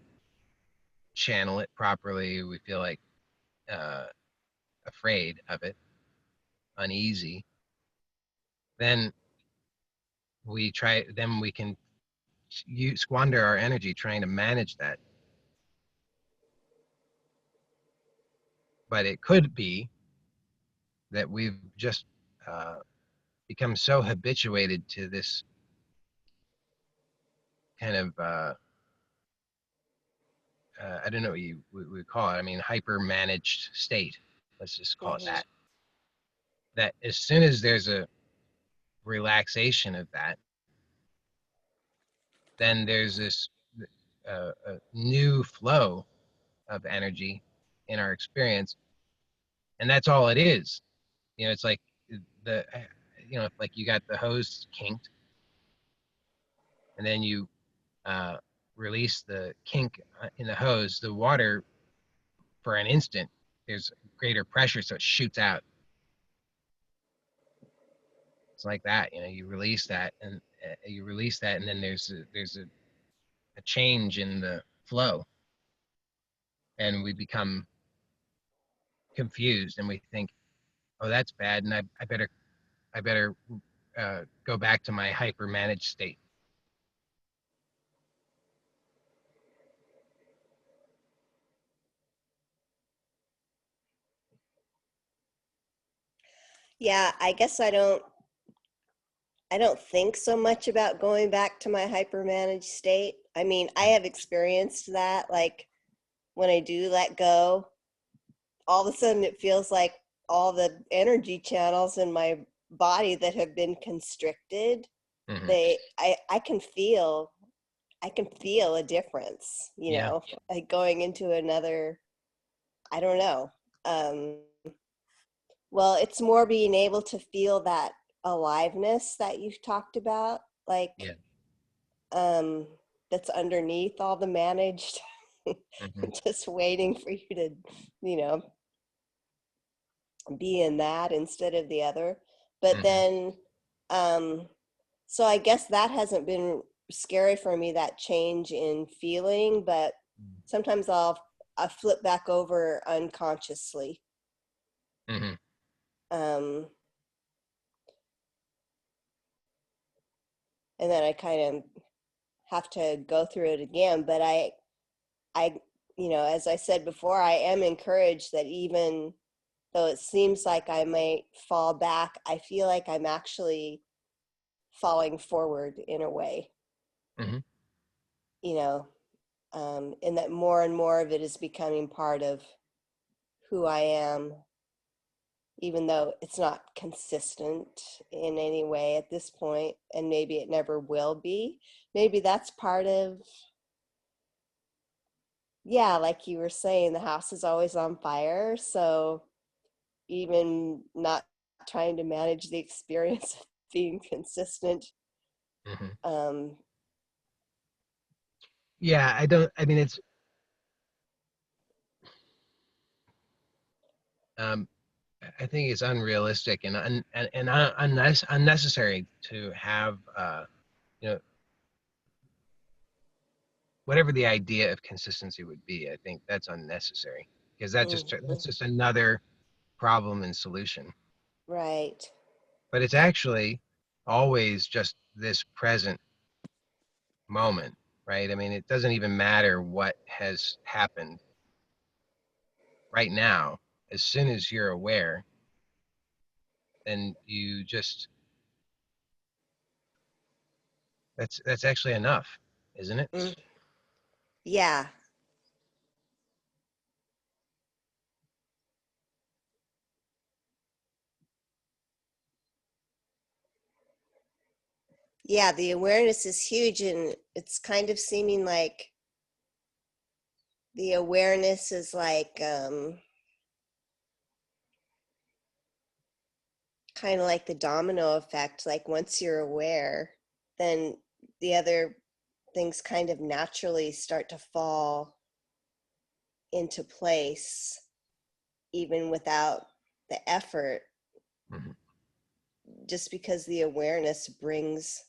channel it properly, we feel like uh, afraid of it, uneasy, then we can squander our energy trying to manage that. But it could be that we've just uh, become so habituated to this kind of I don't know what you would call it. I mean, hyper managed state. Let's just call it Hmm. that. That as soon as there's a relaxation of that, then there's this a new flow of energy in our experience, and that's all it is. It's like the like you got the hose kinked, and then you release the kink in the hose, the water for an instant, there's greater pressure, so it shoots out. It's like that, you release that, and then there's a change in the flow, and we become confused, and we think, oh, that's bad, and I better go back to my hyper managed state. Yeah, I guess I don't think so much about going back to my hypermanaged state. I mean, I have experienced that. Like when I do let go, all of a sudden it feels like all the energy channels in my body that have been constricted, Mm-hmm. I can feel a difference, Yeah. like going into another, I don't know. Um, well, it's more being able to feel that aliveness that you've talked about, like Yeah. um, that's underneath all the managed, Mm-hmm. just waiting for you to, you know, be in that instead of the other. But Mm-hmm. then, um, so I guess that hasn't been scary for me, that change in feeling, but sometimes I flip back over unconsciously. Mm-hmm. Um, and then I kind of have to go through it again. But I, as I said before, I am encouraged that even though it seems like I might fall back, I feel like I'm actually falling forward in a way, Mm-hmm. you know, and that more and more of it is becoming part of who I am, even though it's not consistent in any way at this point, and maybe it never will be. Maybe that's part of, yeah, like you were saying, the house is always on fire. So even not trying to manage the experience of being consistent. Mm-hmm. Um, Yeah, I mean, it's um I think it's unrealistic and unnecessary to have you know whatever the idea of consistency would be. I think that's unnecessary, because that's mhm, just another problem and solution. right. But it's actually always just this present moment, right? I mean, it doesn't even matter what has happened right now. As soon as you're aware, then you just that's actually enough, isn't it? Mm, yeah. Yeah, the awareness is huge, and it's kind of seeming like the awareness is like kind of like the domino effect. Like once you're aware, then the other things kind of naturally start to fall into place, even without the effort, Mhm. just because the awareness brings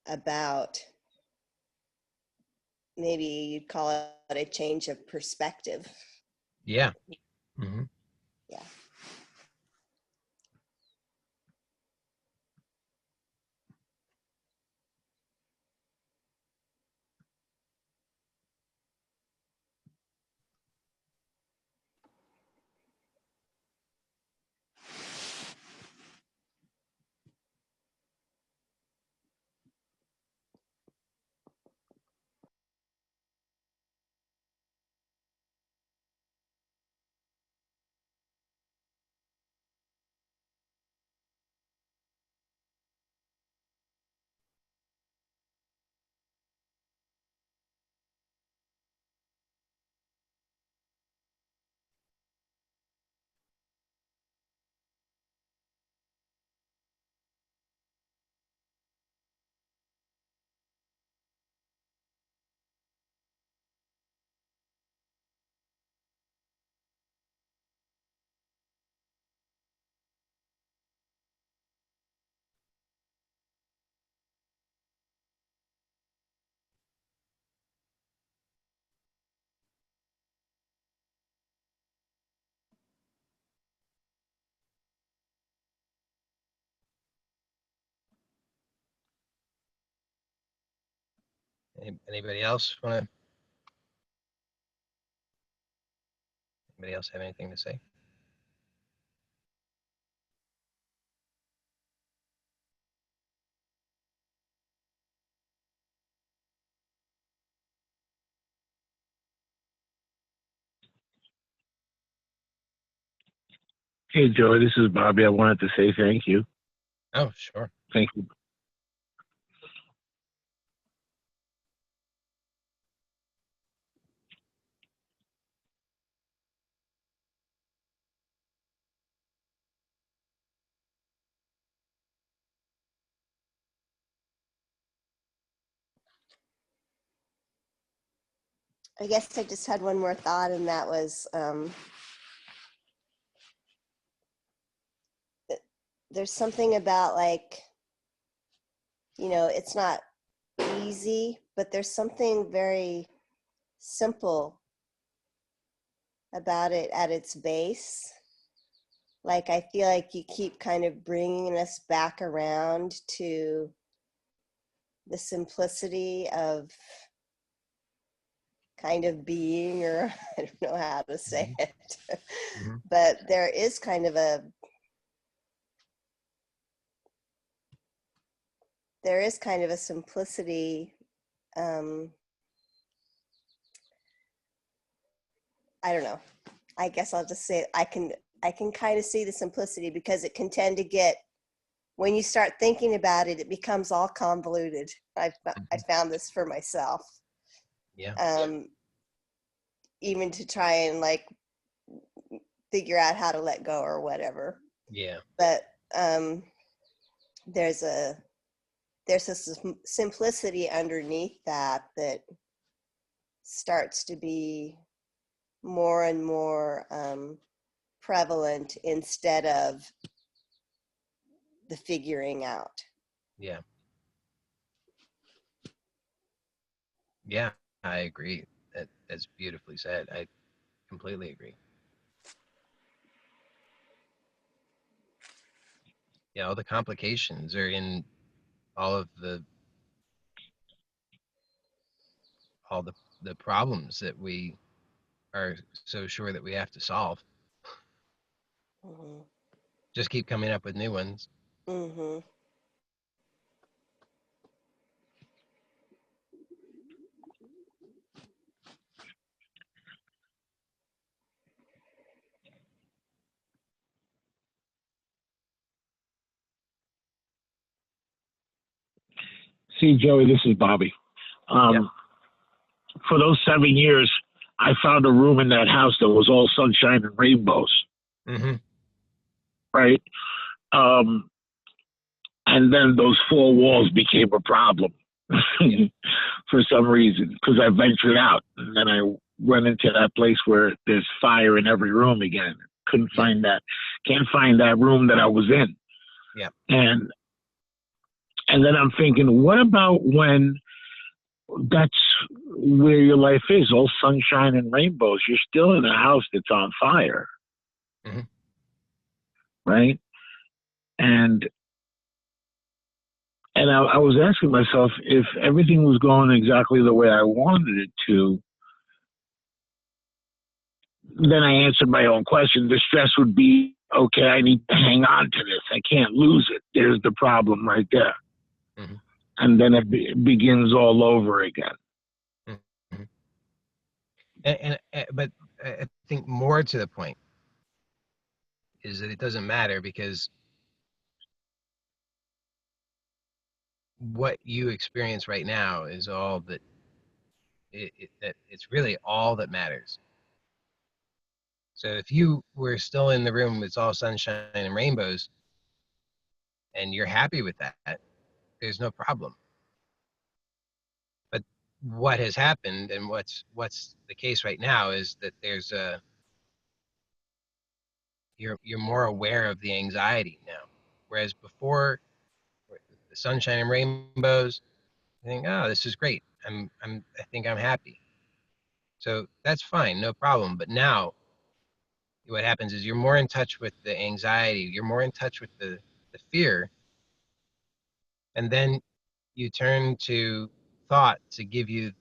about, maybe you'd call it a change of perspective. Yeah. Hmm. Yeah. Anybody else want to? Anybody else have anything to say? Hey, Joey, this is Bobby. I wanted to say thank you. Oh, sure. Thank you. I guess I just had one more thought, and that was there's something about, like, it's not easy, but there's something very simple about it at its base. Like, I feel like you keep kind of bringing us back around to the simplicity of kind of being, or I don't know how to say it, Mm-hmm. but there is kind of a simplicity. I don't know. I guess I'll just say I can kind of see the simplicity, because it can tend to get, when you start thinking about it, it becomes all convoluted. I found this for myself. Yeah. Even to try and, like, figure out how to let go or whatever. Yeah. But there's a simplicity underneath that starts to be more and more prevalent, instead of the figuring out. Yeah. Yeah. I agree. That's beautifully said. I completely agree. Yeah, all the complications are in all of the problems that we are so sure that we have to solve. Mm-hmm. Just keep coming up with new ones. Mm-hmm. See, Joey, this is Bobby. Yeah. For those 7 years, I found a room in that house that was all sunshine and rainbows, Mm-hmm. right? Um, and then those four walls became a problem for some reason, because I ventured out, and then I went into that place where there's fire in every room again. Couldn't Yeah. find that, can't find that room that I was in. Yeah. And then I'm thinking, what about when that's where your life is, all sunshine and rainbows? You're still in a house that's on fire, Mm-hmm. right? And I was asking myself, if everything was going exactly the way I wanted it to, then I answered my own question. The stress would be, okay, I need to hang on to this. I can't lose it. There's the problem right there. Mm-hmm. And then it begins all over again. Mm-hmm. But I think more to the point is that it doesn't matter, because what you experience right now is all that it's really all that matters. So if you were still in the room, it's all sunshine and rainbows, and you're happy with that, there's no problem. But what has happened, and what's the case right now, is that you're more aware of the anxiety now, whereas before, the sunshine and rainbows, you think, oh, this is great. I think I'm happy. So that's fine, no problem. But now what happens is you're more in touch with the anxiety, you're more in touch with the fear, and then you turn to thought to give you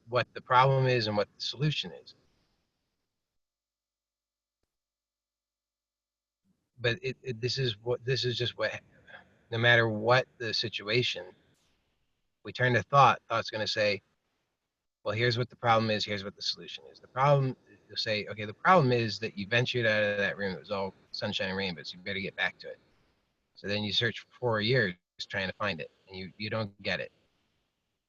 what the problem is and what the solution is. But this is just what, no matter what the situation, we turn to thought. Thought's going to say, well, here's what the problem is. Here's what the solution is. The problem, you'll say, okay, the problem is that you ventured out of that room. It was all sunshine and rainbows. You better get back to it. So then you search for 4 years trying to find it, and you don't get it.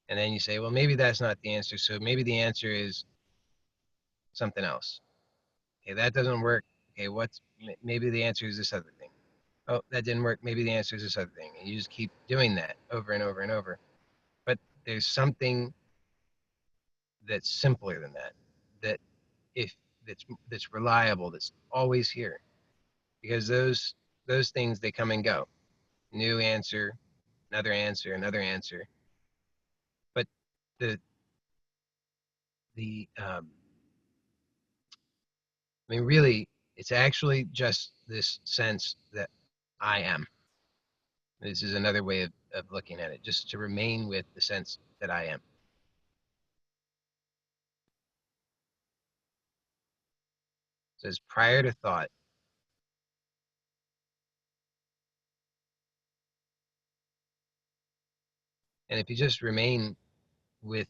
And then you say, well, maybe that's not the answer. So maybe the answer is something else. Okay, that doesn't work. Okay, maybe the answer is this other thing. Oh, that didn't work. Maybe the answer is this other thing. And you just keep doing that over and over and over. But there's something that's simpler than that, that if that's reliable, that's always here. Because those things, they come and go. New answer, another answer, another answer. But the I mean, really, it's actually just this sense that I am. This is another way of looking at it, just to remain with the sense that I am. It says prior to thought. And if you just remain with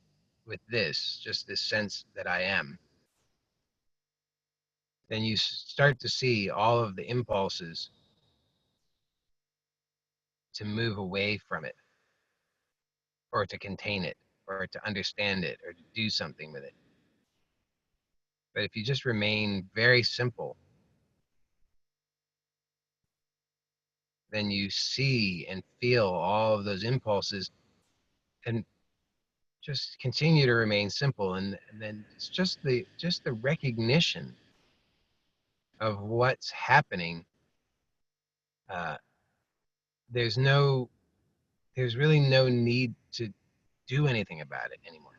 this, just this sense that I am, then you start to see all of the impulses to move away from it, or to contain it, or to understand it, or to do something with it. But if you just remain very simple, then you see and feel all of those impulses, and just continue to remain simple. And then it's just the recognition of what's happening. uh, there's really no need to do anything about it anymore.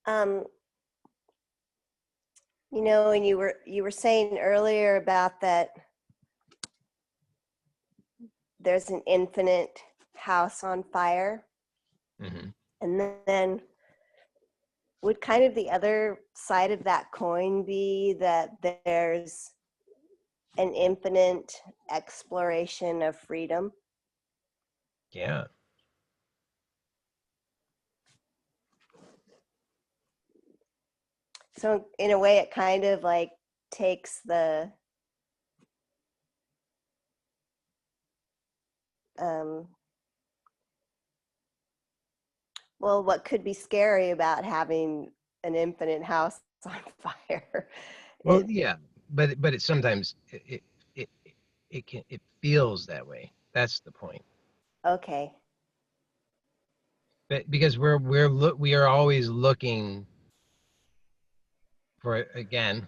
Um, you know, and you were saying earlier about that there's an infinite house on fire. Mm-hmm. And then would kind of the other side of that coin be that there's an infinite exploration of freedom? Yeah. So in a way, it kind of like takes the Well, what could be scary about having an infinite house on fire? Well, yeah, but it sometimes it it feels that way. That's the point. Okay. But because we are always looking for, again,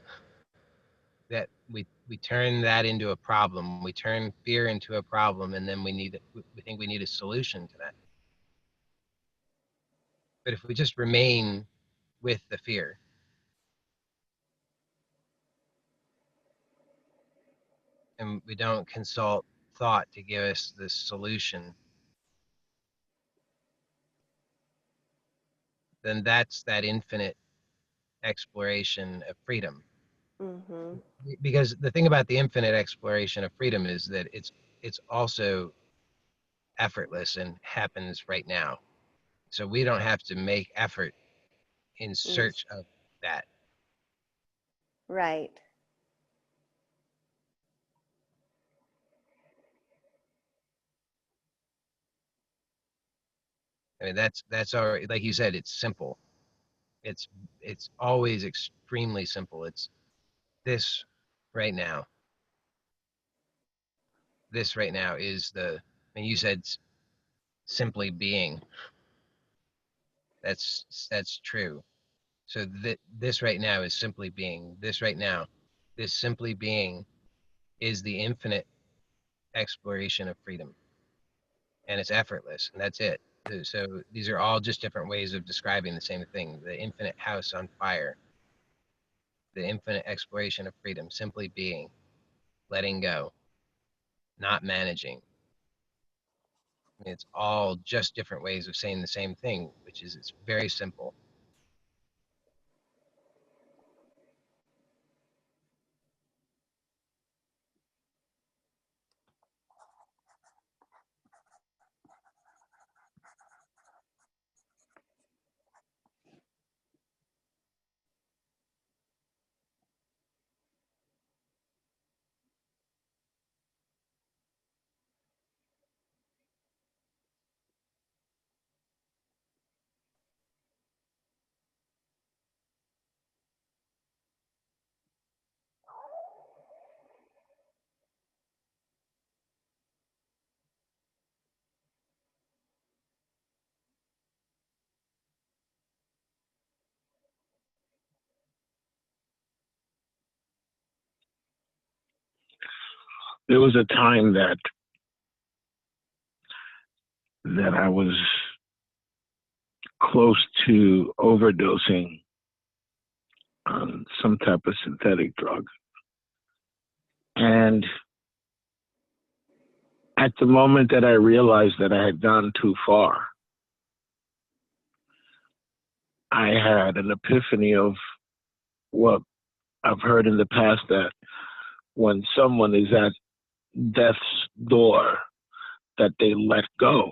that we turn that into a problem. We turn fear into a problem, and then we think we need a solution to that. But if we just remain with the fear, and we don't consult thought to give us the solution, then that's that infinite exploration of freedom. Mm-hmm. Because the thing about the infinite exploration of freedom is that it's also effortless and happens right now. So we don't have to make effort in Mm. search of that. Right. I mean, that's our, like you said, it's simple. It's it's always extremely simple. It's this right now. This right now is the, and you said simply being. That's true. So this right now is simply being. This right now, this simply being is the infinite exploration of freedom, and it's effortless, and that's it. So these are all just different ways of describing the same thing: the infinite house on fire, the infinite exploration of freedom, simply being, letting go, not managing. I mean, it's all just different ways of saying the same thing, which is it's very simple. There was a time that I was close to overdosing on some type of synthetic drug. And at the moment that I realized that I had gone too far, I had an epiphany of what I've heard in the past, that when someone is at death's door, that they let go.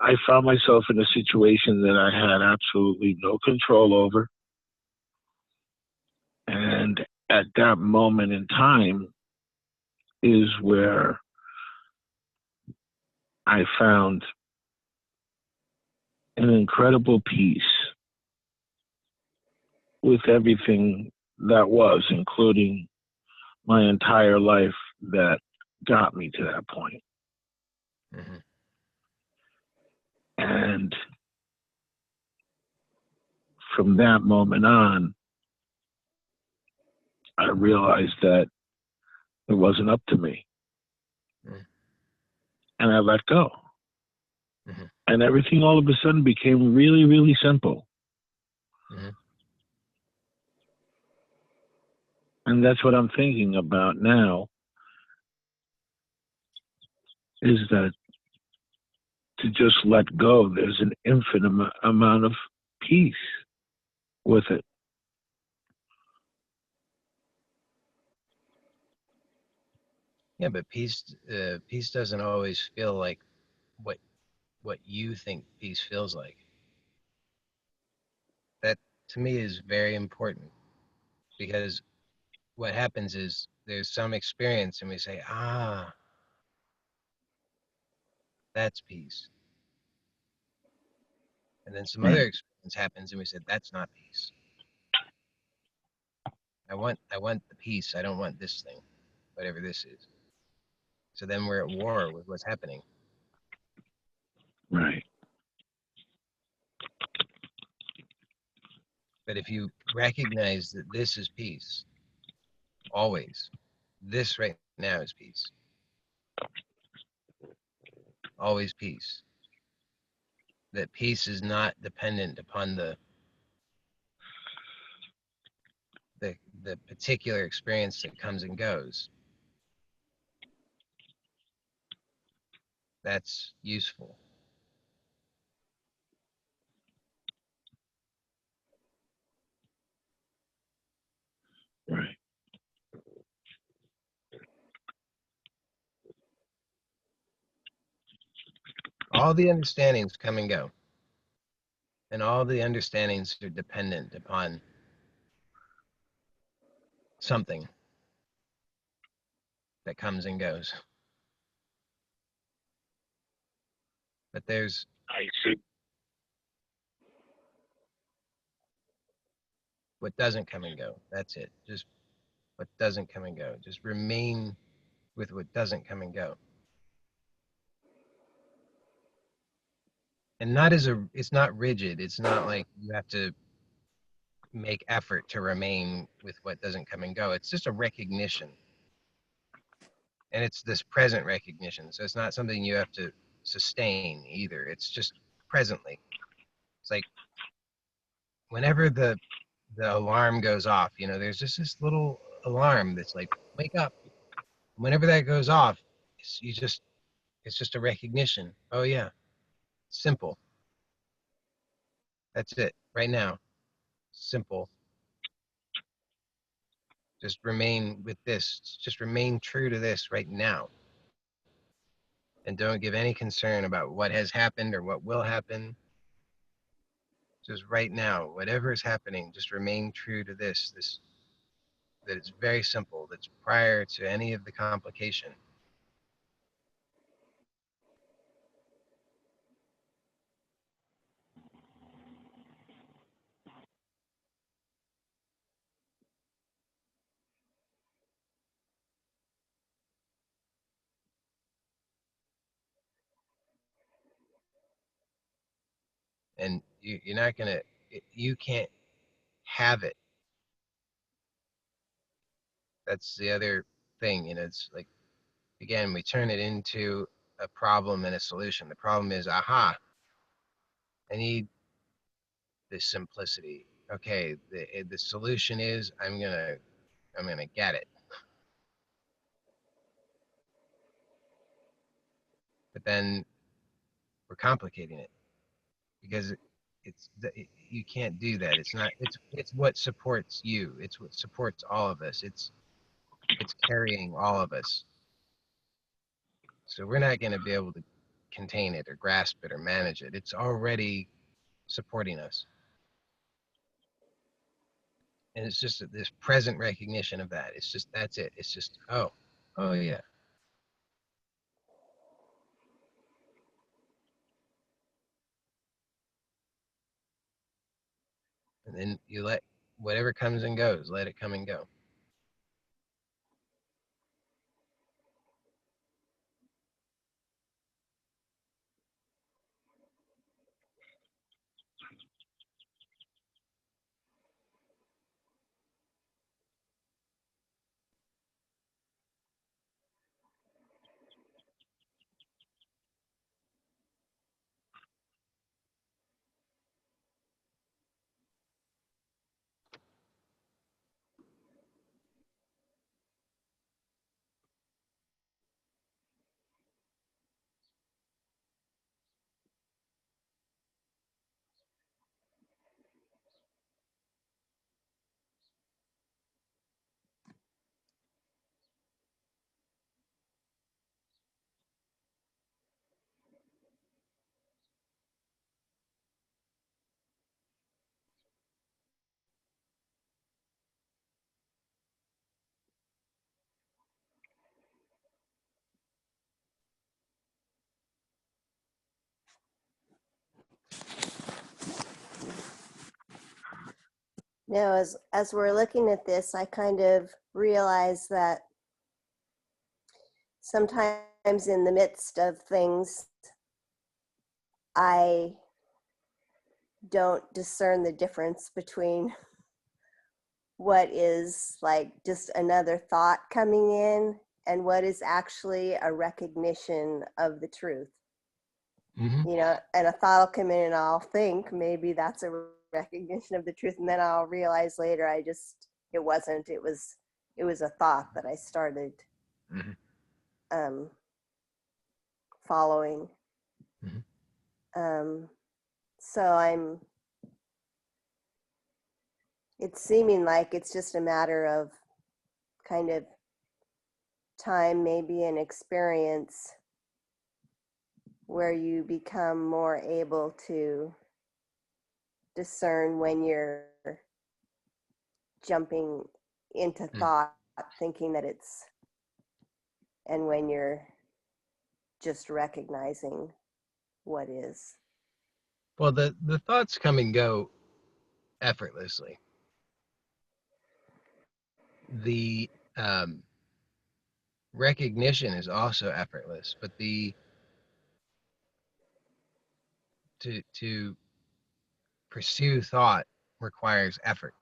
I found myself in a situation that I had absolutely no control over. And at that moment in time is where I found an incredible peace with everything that was, including my entire life that got me to that point. Mhm. And from that moment on, I realized that it wasn't up to me. Mhm. And I let go. Mhm. And everything all of a sudden became really, really simple. Mhm. And that's what I'm thinking about now, is that to just let go, there's an infinite amount of peace with it. Yeah, but peace doesn't always feel like what what you think peace feels like. That to me is very important, because what happens is there's some experience and we say, ah, that's peace. And And then some other experience happens and we said, that's not peace. I want the peace. I don't want this thing, whatever this is. So then we're at war with what's happening. Right. But if you recognize that this is peace, always, this right now is peace. Always peace. That peace is not dependent upon the particular experience that comes and goes. That's useful. Right. All the understandings come and go. And all the understandings are dependent upon something that comes and goes. But there's I see. what doesn't come and go. That's it. Just what doesn't come and go. Just remain with what doesn't come and go. And it's not rigid. It's not like you have to make effort to remain with what doesn't come and go. It's just a recognition. And it's this present recognition. So it's not something you have to sustain either. It's just presently. It's like whenever the alarm goes off, there's just this little alarm that's like, wake up. Whenever that goes off, it's just a recognition. Oh yeah, simple. That's it. Right now, simple. Just remain with this. Just remain true to this right now. And don't give any concern about what has happened or what will happen. Just right now, whatever is happening, just remain true to this that it's very simple, that's prior to any of the complication. And you're not gonna, you can't have it. That's the other thing, it's like, again, we turn it into a problem and a solution. The problem is, aha, I need this simplicity. Okay, the solution is I'm gonna get it. But then we're complicating it because you can't do that. It's not. It's what supports you. It's what supports all of us. It's carrying all of us. So we're not going to be able to contain it or grasp it or manage it. It's already supporting us. And it's just this present recognition of that. It's just, that's it. It's just, oh yeah. And then you let whatever comes and goes, let it come and go. Now, as we're looking at this, I kind of realize that sometimes in the midst of things, I don't discern the difference between what is like just another thought coming in and what is actually a recognition of the truth. Mm-hmm. You know, and a thought will come in and I'll think maybe that's a recognition of the truth, and then I'll realize later it wasn't. It was a thought that I started Mm-hmm. um, following. Mm-hmm. So it's seeming like it's just a matter of kind of time, maybe an experience where you become more able to discern when you're jumping into thought, thinking that it's, and when you're just recognizing what is. Well, the thoughts come and go effortlessly. The recognition is also effortless, but to pursue thought requires effort.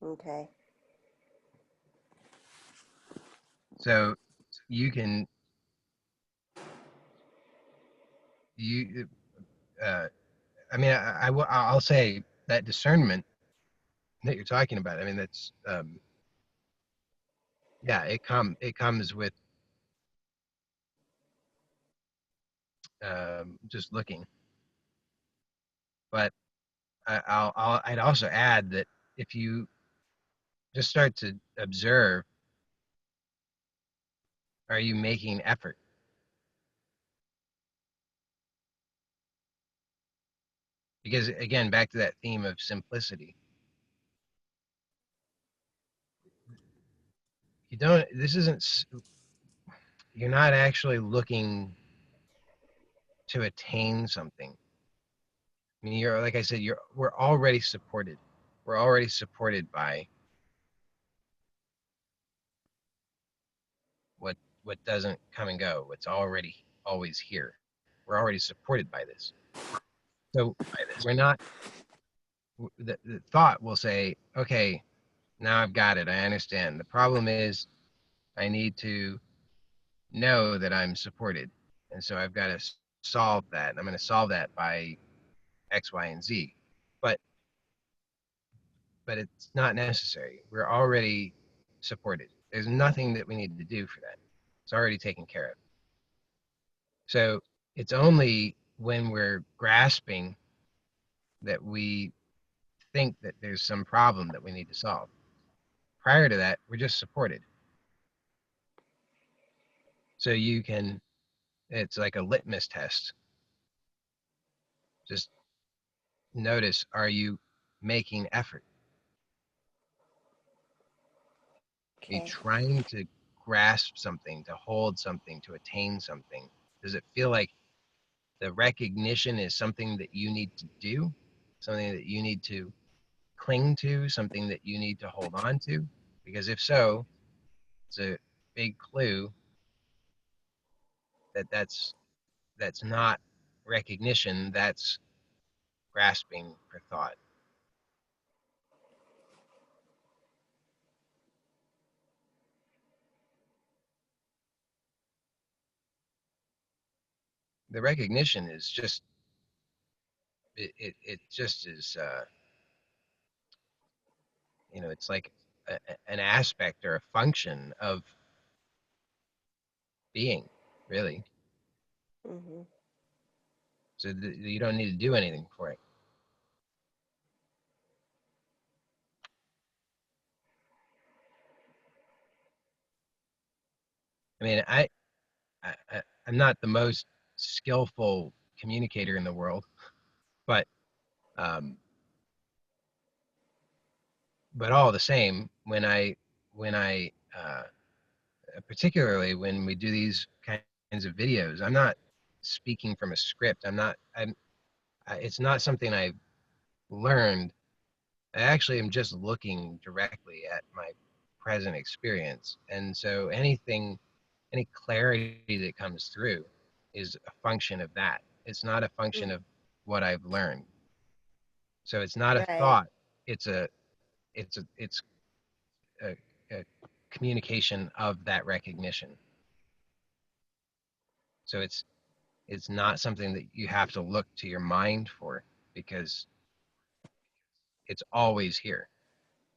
Okay. So you can you I mean I'll say that discernment that you're talking about. I mean that's yeah, it comes with just looking. But I'd also add that if you just start to observe, are you making effort? Because again, back to that theme of simplicity. You don't. This isn't. You're not actually looking to attain something. I mean, you're like I said. We're already supported. We're already supported by what what doesn't come and go. What's already always here. We're already supported by this. So we're not. The thought will say, okay, now I've got it. I understand. The problem is I need to know that I'm supported. And so I've got to solve that. And I'm going to solve that by X, Y, and Z. But but it's not necessary. We're already supported. There's nothing that we need to do for that. It's already taken care of. So it's only when we're grasping that we think that there's some problem that we need to solve. Prior to that, we're just supported. So you can, it's like a litmus test. Just notice, are you making effort? Are you Okay. trying to grasp something, to hold something, to attain something? Does it feel like the recognition is something that you need to do, something that you need to cling to, something that you need to hold on to? Because if so, it's a big clue that that's not recognition, that's grasping for thought. The recognition is just it just is it's like an aspect or a function of being, really. Mm-hmm. So you don't need to do anything for it. I mean, I'm not the most skillful communicator in the world, but um, but all the same, when I particularly when we do these kinds of videos, I'm not speaking from a script. I'm not. It's not something I've learned I actually am just looking directly at my present experience. And so anything, any clarity that comes through is a function of that. It's not a function of what I've learned. So it's not a Right. thought. It's a, a communication of that recognition. So it's not something that you have to look to your mind for, because it's always here.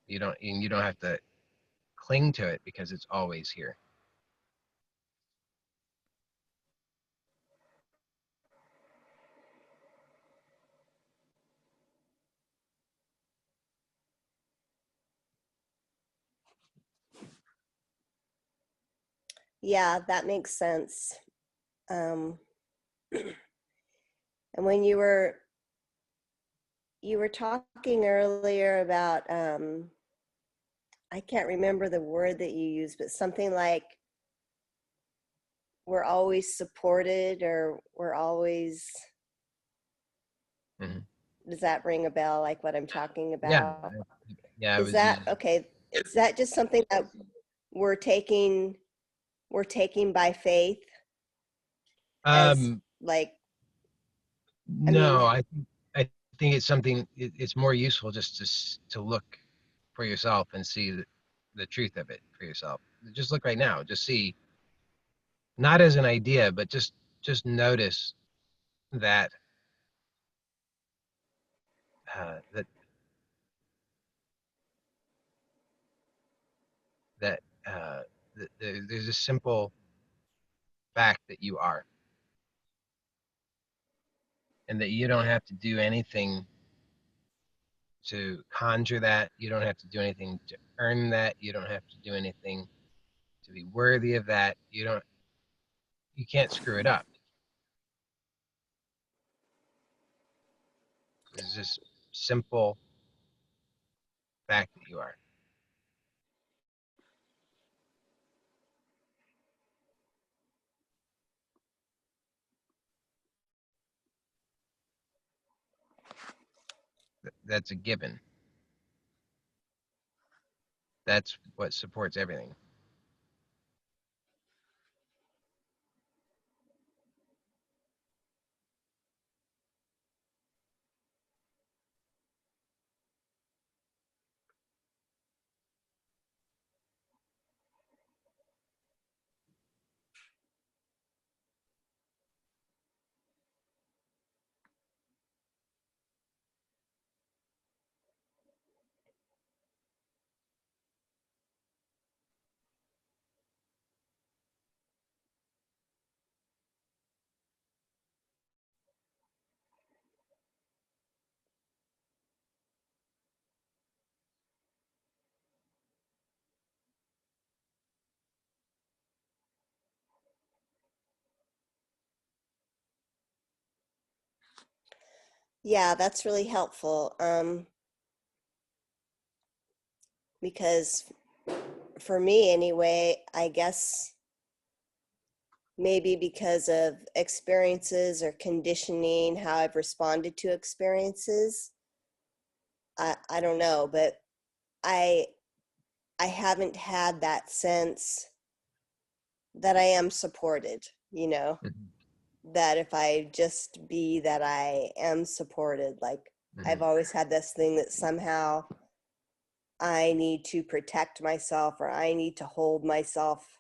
You don't have to cling to it because it's always here. Yeah, that makes sense. Um, and when you were talking earlier about I can't remember the word that you used, but something like we're always supported, or we're always, Mm-hmm. does that ring a bell, like what I'm talking Yeah, about? yeah. I Is was that using. okay? Is that just something that we're taking we're taking by faith, as Um, like, I mean, no, I think it's something. It's more useful just to look for yourself and see the truth of it for yourself. Just look right now. Just see, not as an idea, but just notice that that that there's a simple fact that you are, and that you don't have to do anything to conjure that. You don't have to do anything to earn that. You don't have to do anything to be worthy of that. You can't screw it up. It's just simple fact that you are. That's a given. That's what supports everything. yeah, that's really helpful. Because for me anyway, I guess maybe because of experiences or conditioning, how I've responded to experiences, I don't know, but I I haven't had that sense that I am supported, Mhm. that if I just be that I am supported, like I've Mhm. always had this thing that somehow I need to protect myself, or I need to hold myself,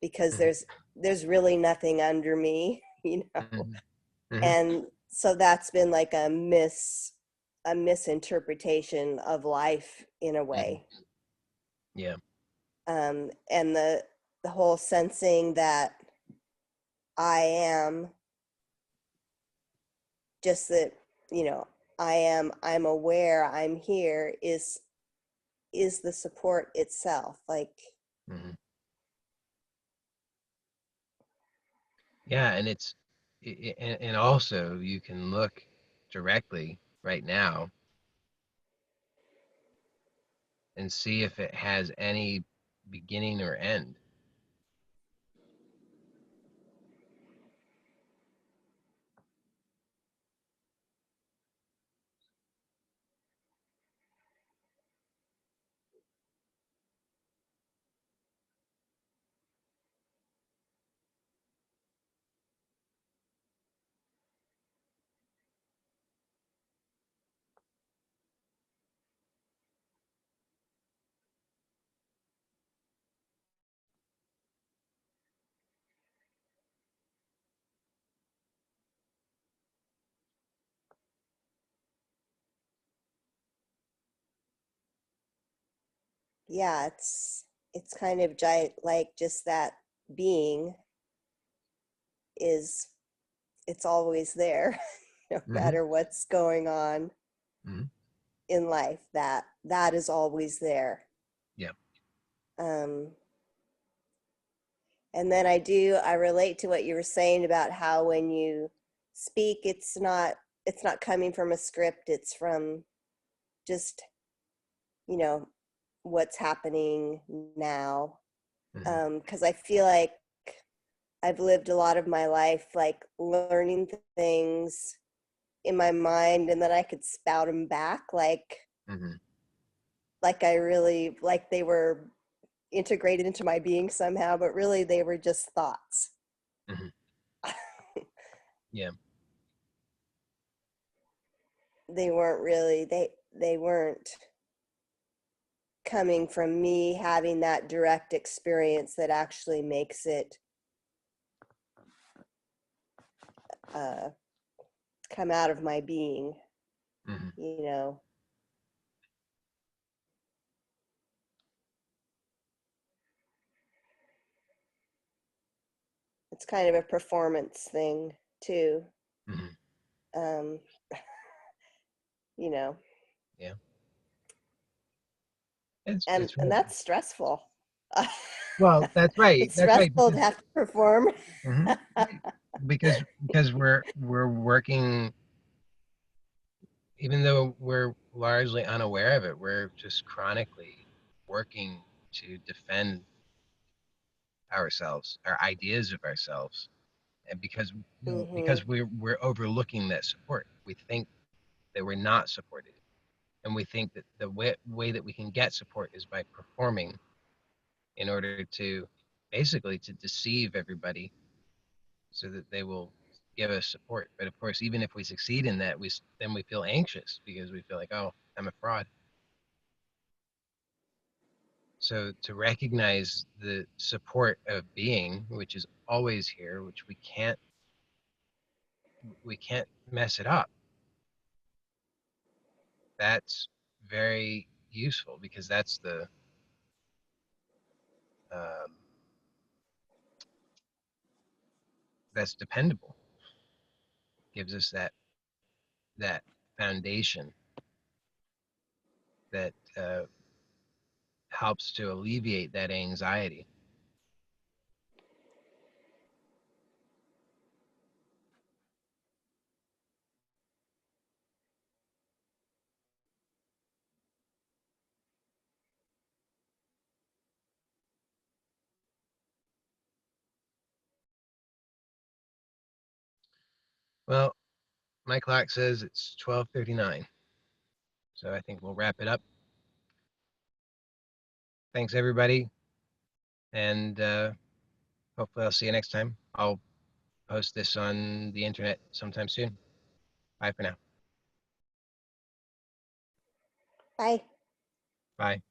because Mhm. there's really nothing under me, Mhm. Mhm. and so that's been like a misinterpretation of life in a Mhm. way. Yeah. And the whole sensing that I am just that, you know I'm aware, I'm here, is the support itself, like. Mhm. Yeah, and and also you can look directly right now and see if it has any beginning or end. yeah, it's kind of like just that being is, it's always there, no Mm-hmm. matter what's going on Mm-hmm. in life, that is always there. Yeah. Um, and then I relate to what you were saying about how when you speak, it's not coming from a script, it's from just, you know, what's happening now. Mm-hmm. Because I feel like I've lived a lot of my life like learning things in my mind, and then I could spout them back Mm-hmm. like I really like they were integrated into my being somehow, but really they were just thoughts. Mm-hmm. Yeah. They weren't really they weren't coming from me having that direct experience that actually makes it uh, come out of my being, Mm-hmm. you know. It's kind of a performance thing too. Mm-hmm. Um, you know, Yeah. It's and right. that's stressful. Well, that's right. It's That's right. stressful to have to perform. Mm-hmm. Right. Because we're working, even though we're largely unaware of it, we're just chronically working to defend ourselves, our ideas of ourselves, and Hmm. because we're overlooking that support, we think that we're not supported, and we think that the way that we can get support is by performing in order to basically to deceive everybody so that they will give us support. But of course, even if we succeed in that, then we feel anxious because we feel like, oh, I'm a fraud. So to recognize the support of being, which is always here, which we can't mess it up. That's very useful because um, that's dependable. Gives us that foundation that helps to alleviate that anxiety. Well, my clock says it's 12:39, so I think we'll wrap it up. Thanks everybody, and hopefully I'll see you next time. I'll post this on the internet sometime soon. Bye for now. Bye. Bye.